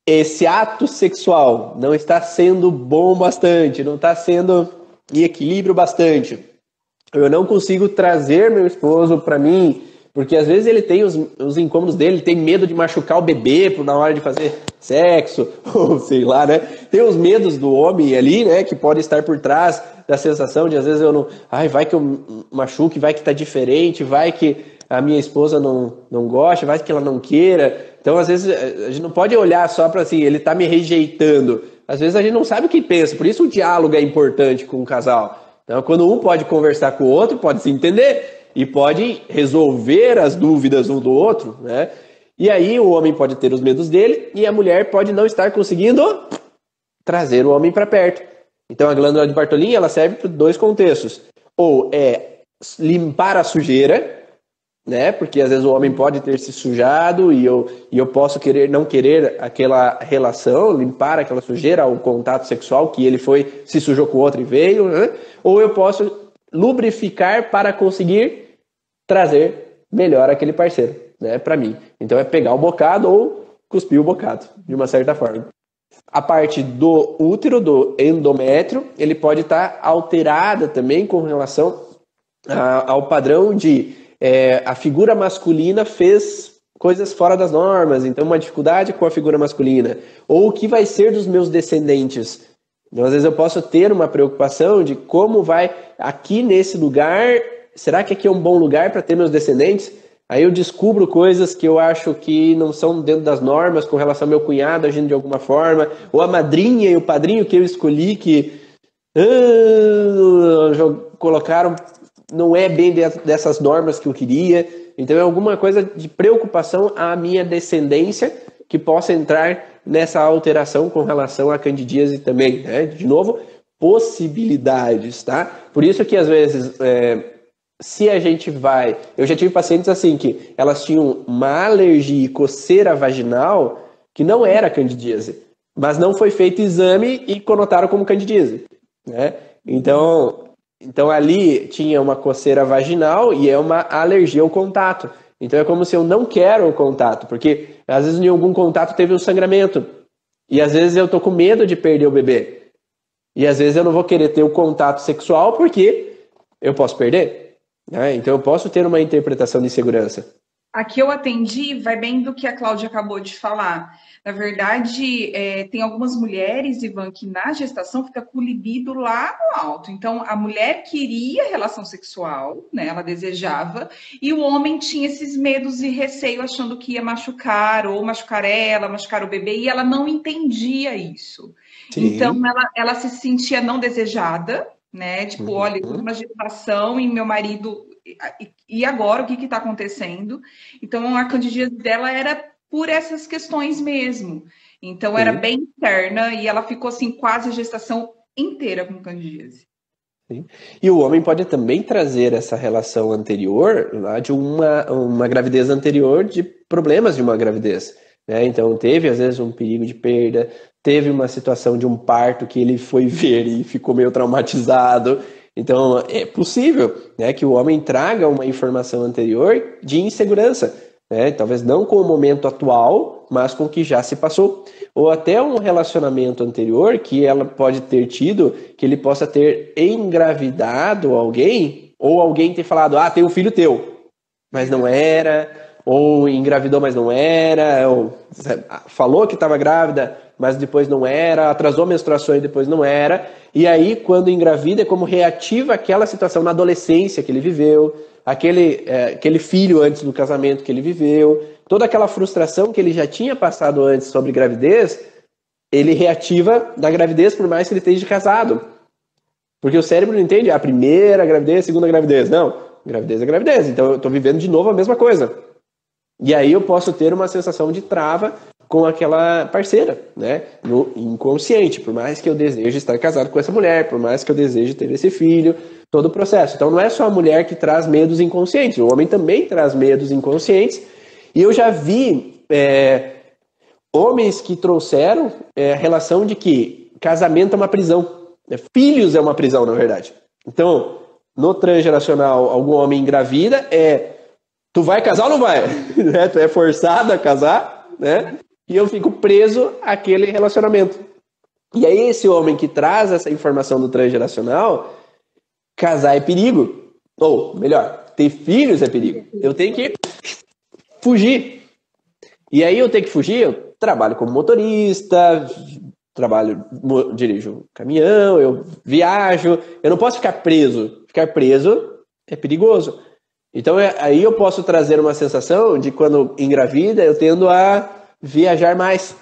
esse ato sexual não está sendo bom bastante, não está sendo em equilíbrio bastante, eu não consigo trazer meu esposo para mim, porque às vezes ele tem os incômodos dele, ele tem medo de machucar o bebê na hora de fazer sexo, ou sei lá, né? Tem os medos do homem ali, né? Que pode estar por trás da sensação de às vezes eu não... Ai, vai que eu machuque, vai que tá diferente, vai que a minha esposa não gosta, vai que ela não queira. Então, às vezes, a gente não pode olhar só para assim, ele tá me rejeitando. Às vezes a gente não sabe o que pensa, por isso o diálogo é importante com o casal. Então, quando um pode conversar com o outro, pode se entender e pode resolver as dúvidas um do outro, né? E aí o homem pode ter os medos dele e a mulher pode não estar conseguindo trazer o homem para perto. Então a glândula de Bartholin ela serve para dois contextos. Ou é limpar a sujeira, né? Porque às vezes o homem pode ter se sujado e eu posso não querer aquela relação, limpar aquela sujeira, o contato sexual que ele se sujou com o outro e veio, né? Ou eu posso lubrificar para conseguir trazer melhor aquele parceiro, né, para mim. Então é pegar o bocado ou cuspir o bocado, de uma certa forma. A parte do útero, do endométrio, ele pode estar alterada também com relação ao padrão de a figura masculina fez coisas fora das normas, então uma dificuldade com a figura masculina. Ou o que vai ser dos meus descendentes? Então, às vezes eu posso ter uma preocupação de como vai aqui nesse lugar... Será que aqui é um bom lugar para ter meus descendentes? Aí eu descubro coisas que eu acho que não são dentro das normas com relação ao meu cunhado agindo de alguma forma, ou a madrinha e o padrinho que eu escolhi que colocaram, não é bem dessas normas que eu queria. Então é alguma coisa de preocupação à minha descendência que possa entrar nessa alteração com relação à candidíase também, né? De novo, possibilidades, tá? Por isso que às vezes... se a gente vai... Eu já tive pacientes assim que elas tinham uma alergia e coceira vaginal que não era candidíase, mas não foi feito exame e conotaram como candidíase, né? Então ali tinha uma coceira vaginal e é uma alergia ao contato. Então é como se eu não quero o contato, porque às vezes em algum contato teve um sangramento e às vezes eu tô com medo de perder o bebê e às vezes eu não vou querer ter o contato sexual porque eu posso perder. Então eu posso ter uma interpretação de insegurança. Aqui eu atendi, vai bem do que a Cláudia acabou de falar. Na verdade, tem algumas mulheres, Ivan, que na gestação fica com o libido lá no alto. Então, a mulher queria relação sexual, né? Ela desejava, e o homem tinha esses medos e receio, achando que ia machucar, ou machucar ela, machucar o bebê, e ela não entendia isso. Sim. Então, ela se sentia não desejada, né? Tipo, olha, eu tô numa gestação e meu marido... E agora, o que está acontecendo? Então, a candidíase dela era por essas questões mesmo. Então, era bem interna e ela ficou, assim, quase a gestação inteira com candidíase. Sim. E o homem pode também trazer essa relação anterior, lá de uma gravidez anterior, de problemas de uma gravidez, né? Então, teve, às vezes, um perigo de perda, teve uma situação de um parto que ele foi ver e ficou meio traumatizado. Então, é possível, né, que o homem traga uma informação anterior de insegurança, né? Talvez não com o momento atual, mas com o que já se passou. Ou até um relacionamento anterior que ela pode ter tido, que ele possa ter engravidado alguém, ou alguém ter falado, tem um filho teu, mas não era, ou engravidou, mas não era, ou falou que estava grávida, mas depois não era, atrasou a menstruação e depois não era. E aí, quando engravida, é como reativa aquela situação na adolescência que ele viveu, aquele filho antes do casamento que ele viveu, toda aquela frustração que ele já tinha passado antes sobre gravidez, ele reativa na gravidez, por mais que ele esteja casado. Porque o cérebro não entende a primeira gravidez, a segunda gravidez. Não, gravidez é gravidez. Então eu estou vivendo de novo a mesma coisa. E aí eu posso ter uma sensação de trava com aquela parceira, né? No inconsciente, por mais que eu deseje estar casado com essa mulher, por mais que eu deseje ter esse filho, todo o processo. Então não é só a mulher que traz medos inconscientes, o homem também traz medos inconscientes. E eu já vi homens que trouxeram a relação de que casamento é uma prisão, filhos é uma prisão, na verdade. Então, no transgeracional, algum homem engravida tu vai casar ou não vai? Tu é forçado a casar, né? E eu fico preso àquele relacionamento. E aí esse homem que traz essa informação do transgeracional, casar é perigo. Ou, melhor, ter filhos é perigo. Eu tenho que fugir. E aí eu tenho que fugir, eu trabalho como motorista, dirijo caminhão, eu viajo. Eu não posso ficar preso. Ficar preso é perigoso. Então aí eu posso trazer uma sensação de quando engravida, eu tendo a viajar mais,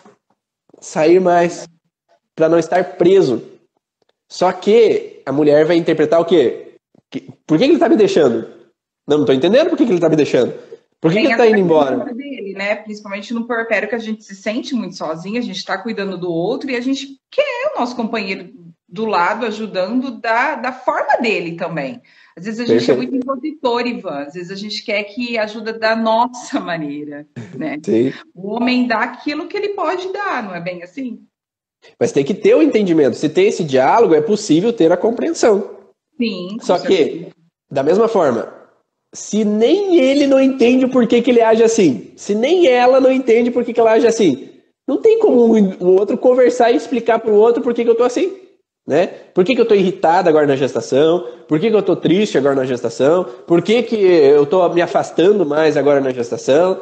sair mais, para não estar preso. Só que a mulher vai interpretar o quê? Por que ele está me deixando? Não estou entendendo por que ele está me deixando. Por que ele está indo embora? Dele, né? Principalmente no puerpério, que a gente se sente muito sozinho, a gente está cuidando do outro e a gente quer o nosso companheiro do lado, ajudando da forma dele também. Às vezes a gente é muito impositor, Ivan. Às vezes a gente quer que ajuda da nossa maneira, né? Sim. O homem dá aquilo que ele pode dar, não é bem assim? Mas tem que ter o entendimento. Se tem esse diálogo, é possível ter a compreensão. Sim. Só que, da mesma forma, se nem ele não entende por que ele age assim, se nem ela não entende por que ela age assim, não tem como o outro conversar e explicar para o outro por que eu estou assim. Né? Por que eu estou irritado agora na gestação? Por que eu estou triste agora na gestação? Por que eu estou me afastando mais agora na gestação?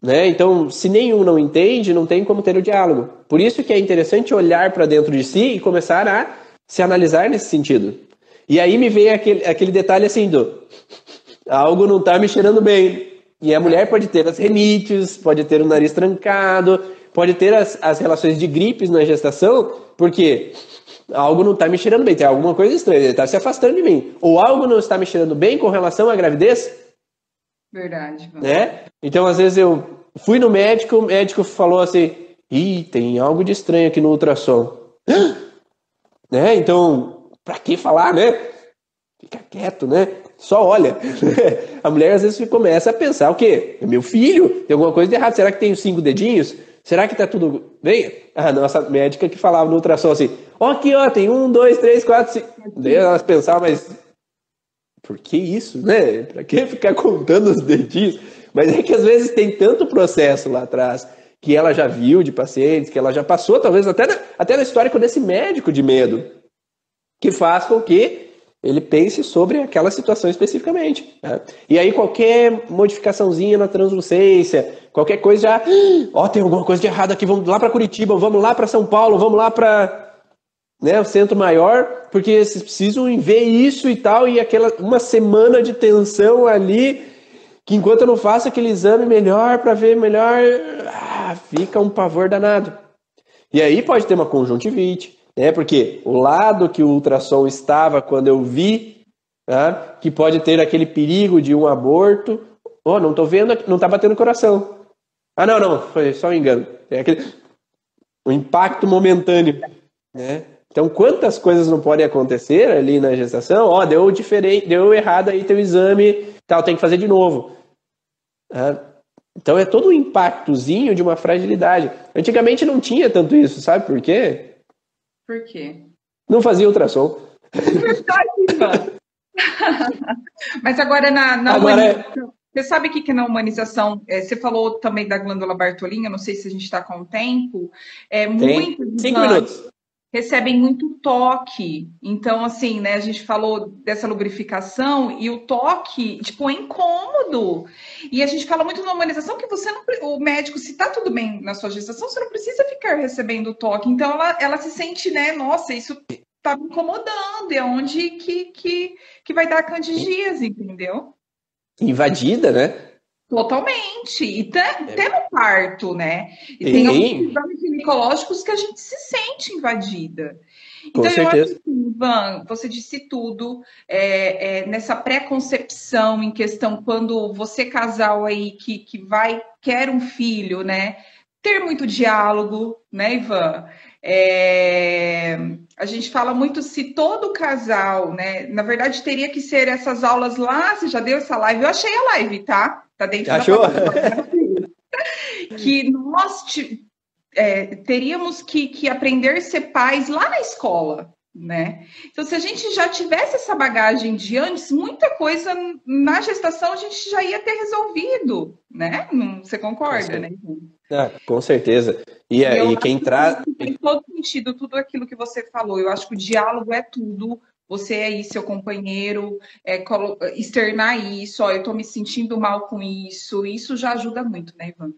Né? Então, se nenhum não entende, não tem como ter o diálogo. Por isso que é interessante olhar para dentro de si e começar a se analisar nesse sentido. E aí me vem aquele detalhe assim algo não está me cheirando bem. E a mulher pode ter as renites, pode ter o nariz trancado, pode ter as relações de gripes na gestação, porque algo não está me cheirando bem, tem alguma coisa estranha, ele está se afastando de mim. Ou algo não está me cheirando bem com relação à gravidez. Verdade. Né? Então, às vezes, eu fui no médico, o médico falou assim, tem algo de estranho aqui no ultrassom. Né? Então, pra que falar, né? Fica quieto, né? Só olha. A mulher, às vezes, começa a pensar, o quê? É meu filho? Tem alguma coisa de errado? Será que tem os 5 dedinhos? Será que tá tudo bem? A nossa médica que falava no ultrassom assim, aqui, tem 1, 2, 3, 4, 5. Daí elas pensavam, mas por que isso, né? Pra que ficar contando os dedinhos? Mas é que às vezes tem tanto processo lá atrás que ela já viu de pacientes, que ela já passou, talvez até na histórico desse médico de medo, que faz com que ele pense sobre aquela situação especificamente. Né? E aí qualquer modificaçãozinha na translucência, qualquer coisa já, tem alguma coisa de errado aqui, vamos lá para Curitiba, vamos lá para São Paulo, vamos lá para o centro maior, porque vocês precisam ver isso e tal, e uma semana de tensão ali, que enquanto eu não faço aquele exame melhor para ver melhor, fica um pavor danado. E aí pode ter uma conjuntivite, né? Porque o lado que o ultrassom estava quando eu vi, que pode ter aquele perigo de um aborto, não estou vendo, não está batendo coração. Não, foi só um engano. É um impacto momentâneo, né? Então, quantas coisas não podem acontecer ali na gestação? Deu diferente, deu errado aí teu exame, tal, tem que fazer de novo. Então, é todo um impactozinho de uma fragilidade. Antigamente não tinha tanto isso, sabe por quê? Por quê? Não fazia ultrassom. Verdade, mas agora na humanização, você sabe o que é na humanização? Você falou também da glândula Bartolina, não sei se a gente está com o tempo. Tem 5 minutos. recebem muito toque. Então, assim, né, a gente falou dessa lubrificação e o toque, tipo, é incômodo. E a gente fala muito na humanização que você não, o médico, se tá tudo bem na sua gestação, você não precisa ficar recebendo toque. Então, ela se sente, né, nossa, isso tá me incomodando, é onde que vai dar candidíase, entendeu? Invadida, né? Totalmente. E tendo parto, né? E tem alguns exames ginecológicos que a gente se sente invadida. Com Então, certeza. eu acho que, Ivan, você disse tudo nessa pré-concepção, em questão, quando você, casal aí, que quer um filho, né? Ter muito diálogo, né, Ivan? A gente fala muito se todo casal, né? Na verdade, teria que ser essas aulas lá. Você já deu essa live? Eu achei a live, tá? Tá dentro Achou? da que nós teríamos que aprender a ser pais lá na escola, né? Então, se a gente já tivesse essa bagagem de antes, muita coisa na gestação a gente já ia ter resolvido, né? Você concorda, né? Com certeza. E quem traz... Tem todo sentido, tudo aquilo que você falou. Eu acho que o diálogo é tudo. Você aí, seu companheiro, externar isso, ó, eu tô me sentindo mal com isso já ajuda muito, né, Ivan?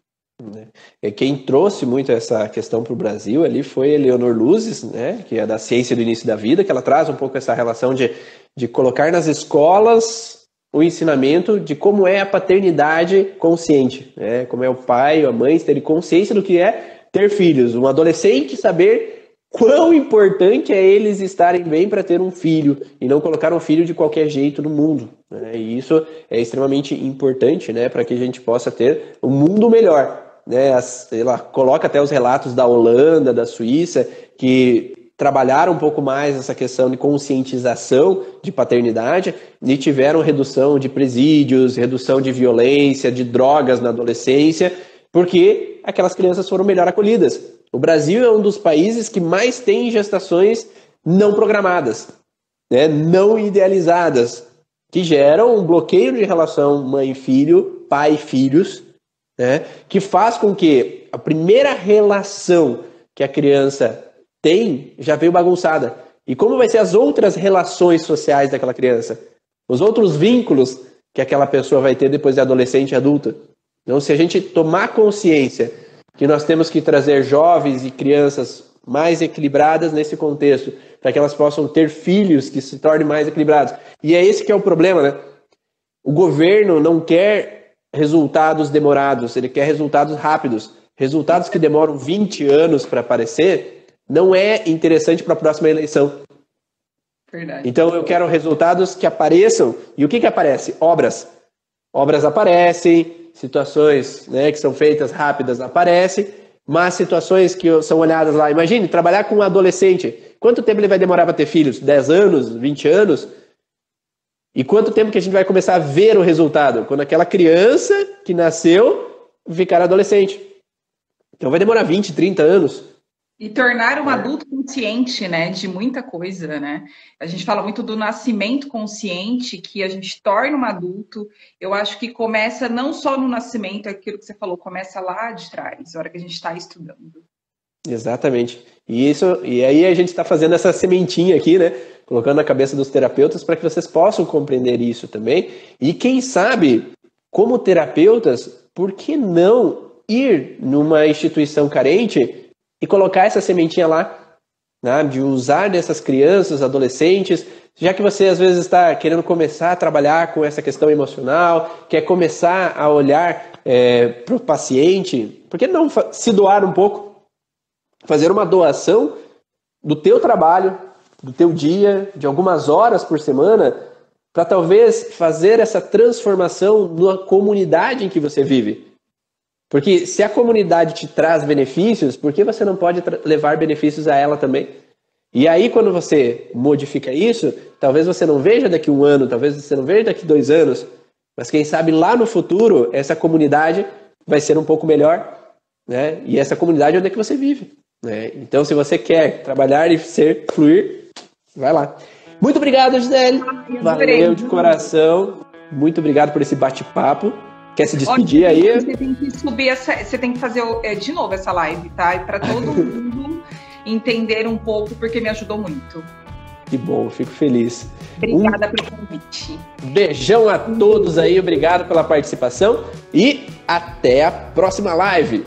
Quem trouxe muito essa questão para o Brasil ali foi Eleonor Luzes, né, que é da ciência do início da vida, que ela traz um pouco essa relação de colocar nas escolas o ensinamento de como é a paternidade consciente, né, como é o pai ou a mãe terem consciência do que é ter filhos, um adolescente saber quão importante é eles estarem bem para ter um filho e não colocar um filho de qualquer jeito no mundo, né? E isso é extremamente importante, né, para que a gente possa ter um mundo melhor, né? Ela coloca até os relatos da Holanda, da Suíça, que trabalharam um pouco mais essa questão de conscientização de paternidade e tiveram redução de presídios, redução de violência, de drogas na adolescência, porque aquelas crianças foram melhor acolhidas. O Brasil é um dos países que mais tem gestações não programadas, né, não idealizadas, que geram um bloqueio de relação mãe-filho, pai-filhos, né, que faz com que a primeira relação que a criança tem já veio bagunçada. E como vai ser as outras relações sociais daquela criança? Os outros vínculos que aquela pessoa vai ter depois de adolescente e adulta? Então, se a gente tomar consciência que nós temos que trazer jovens e crianças mais equilibradas nesse contexto, para que elas possam ter filhos que se tornem mais equilibrados. E é esse que é o problema, né? O governo não quer resultados demorados, ele quer resultados rápidos. Resultados que demoram 20 anos para aparecer não é interessante para a próxima eleição. Verdade. Então eu quero resultados que apareçam. E o que aparece? Obras. Obras aparecem, situações, né, que são feitas rápidas aparecem, mas situações que são olhadas lá. Imagine, trabalhar com um adolescente. Quanto tempo ele vai demorar para ter filhos? 10 anos? 20 anos? E quanto tempo que a gente vai começar a ver o resultado? Quando aquela criança que nasceu ficar adolescente. Então vai demorar 20, 30 anos. E tornar um adulto consciente, né, de muita coisa, né? A gente fala muito do nascimento consciente, que a gente torna um adulto. Eu acho que começa não só no nascimento, aquilo que você falou, começa lá de trás, na hora que a gente está estudando. Exatamente. E aí a gente está fazendo essa sementinha aqui, né? Colocando na cabeça dos terapeutas para que vocês possam compreender isso também. E quem sabe, como terapeutas, por que não ir numa instituição carente e colocar essa sementinha lá, né, de usar dessas crianças, adolescentes, já que você às vezes está querendo começar a trabalhar com essa questão emocional, quer começar a olhar para o paciente, por que não se doar um pouco? Fazer uma doação do teu trabalho, do teu dia, de algumas horas por semana, para talvez fazer essa transformação na comunidade em que você vive. Porque se a comunidade te traz benefícios, por que você não pode levar benefícios a ela também? E aí, quando você modifica isso, talvez você não veja daqui a 1 ano, talvez você não veja daqui a 2 anos, mas quem sabe lá no futuro, essa comunidade vai ser um pouco melhor, né? E essa comunidade é onde é que você vive, né? Então, se você quer trabalhar e fluir, vai lá. Muito obrigado, Gisele. Valeu de coração. Muito obrigado por esse bate-papo. Quer se despedir aí? Você tem que subir você tem que fazer de novo essa live, tá? E para todo mundo. entender um pouco, porque me ajudou muito. Que bom, fico feliz. Obrigada pelo convite. Beijão a todos aí, obrigado pela participação e até a próxima live.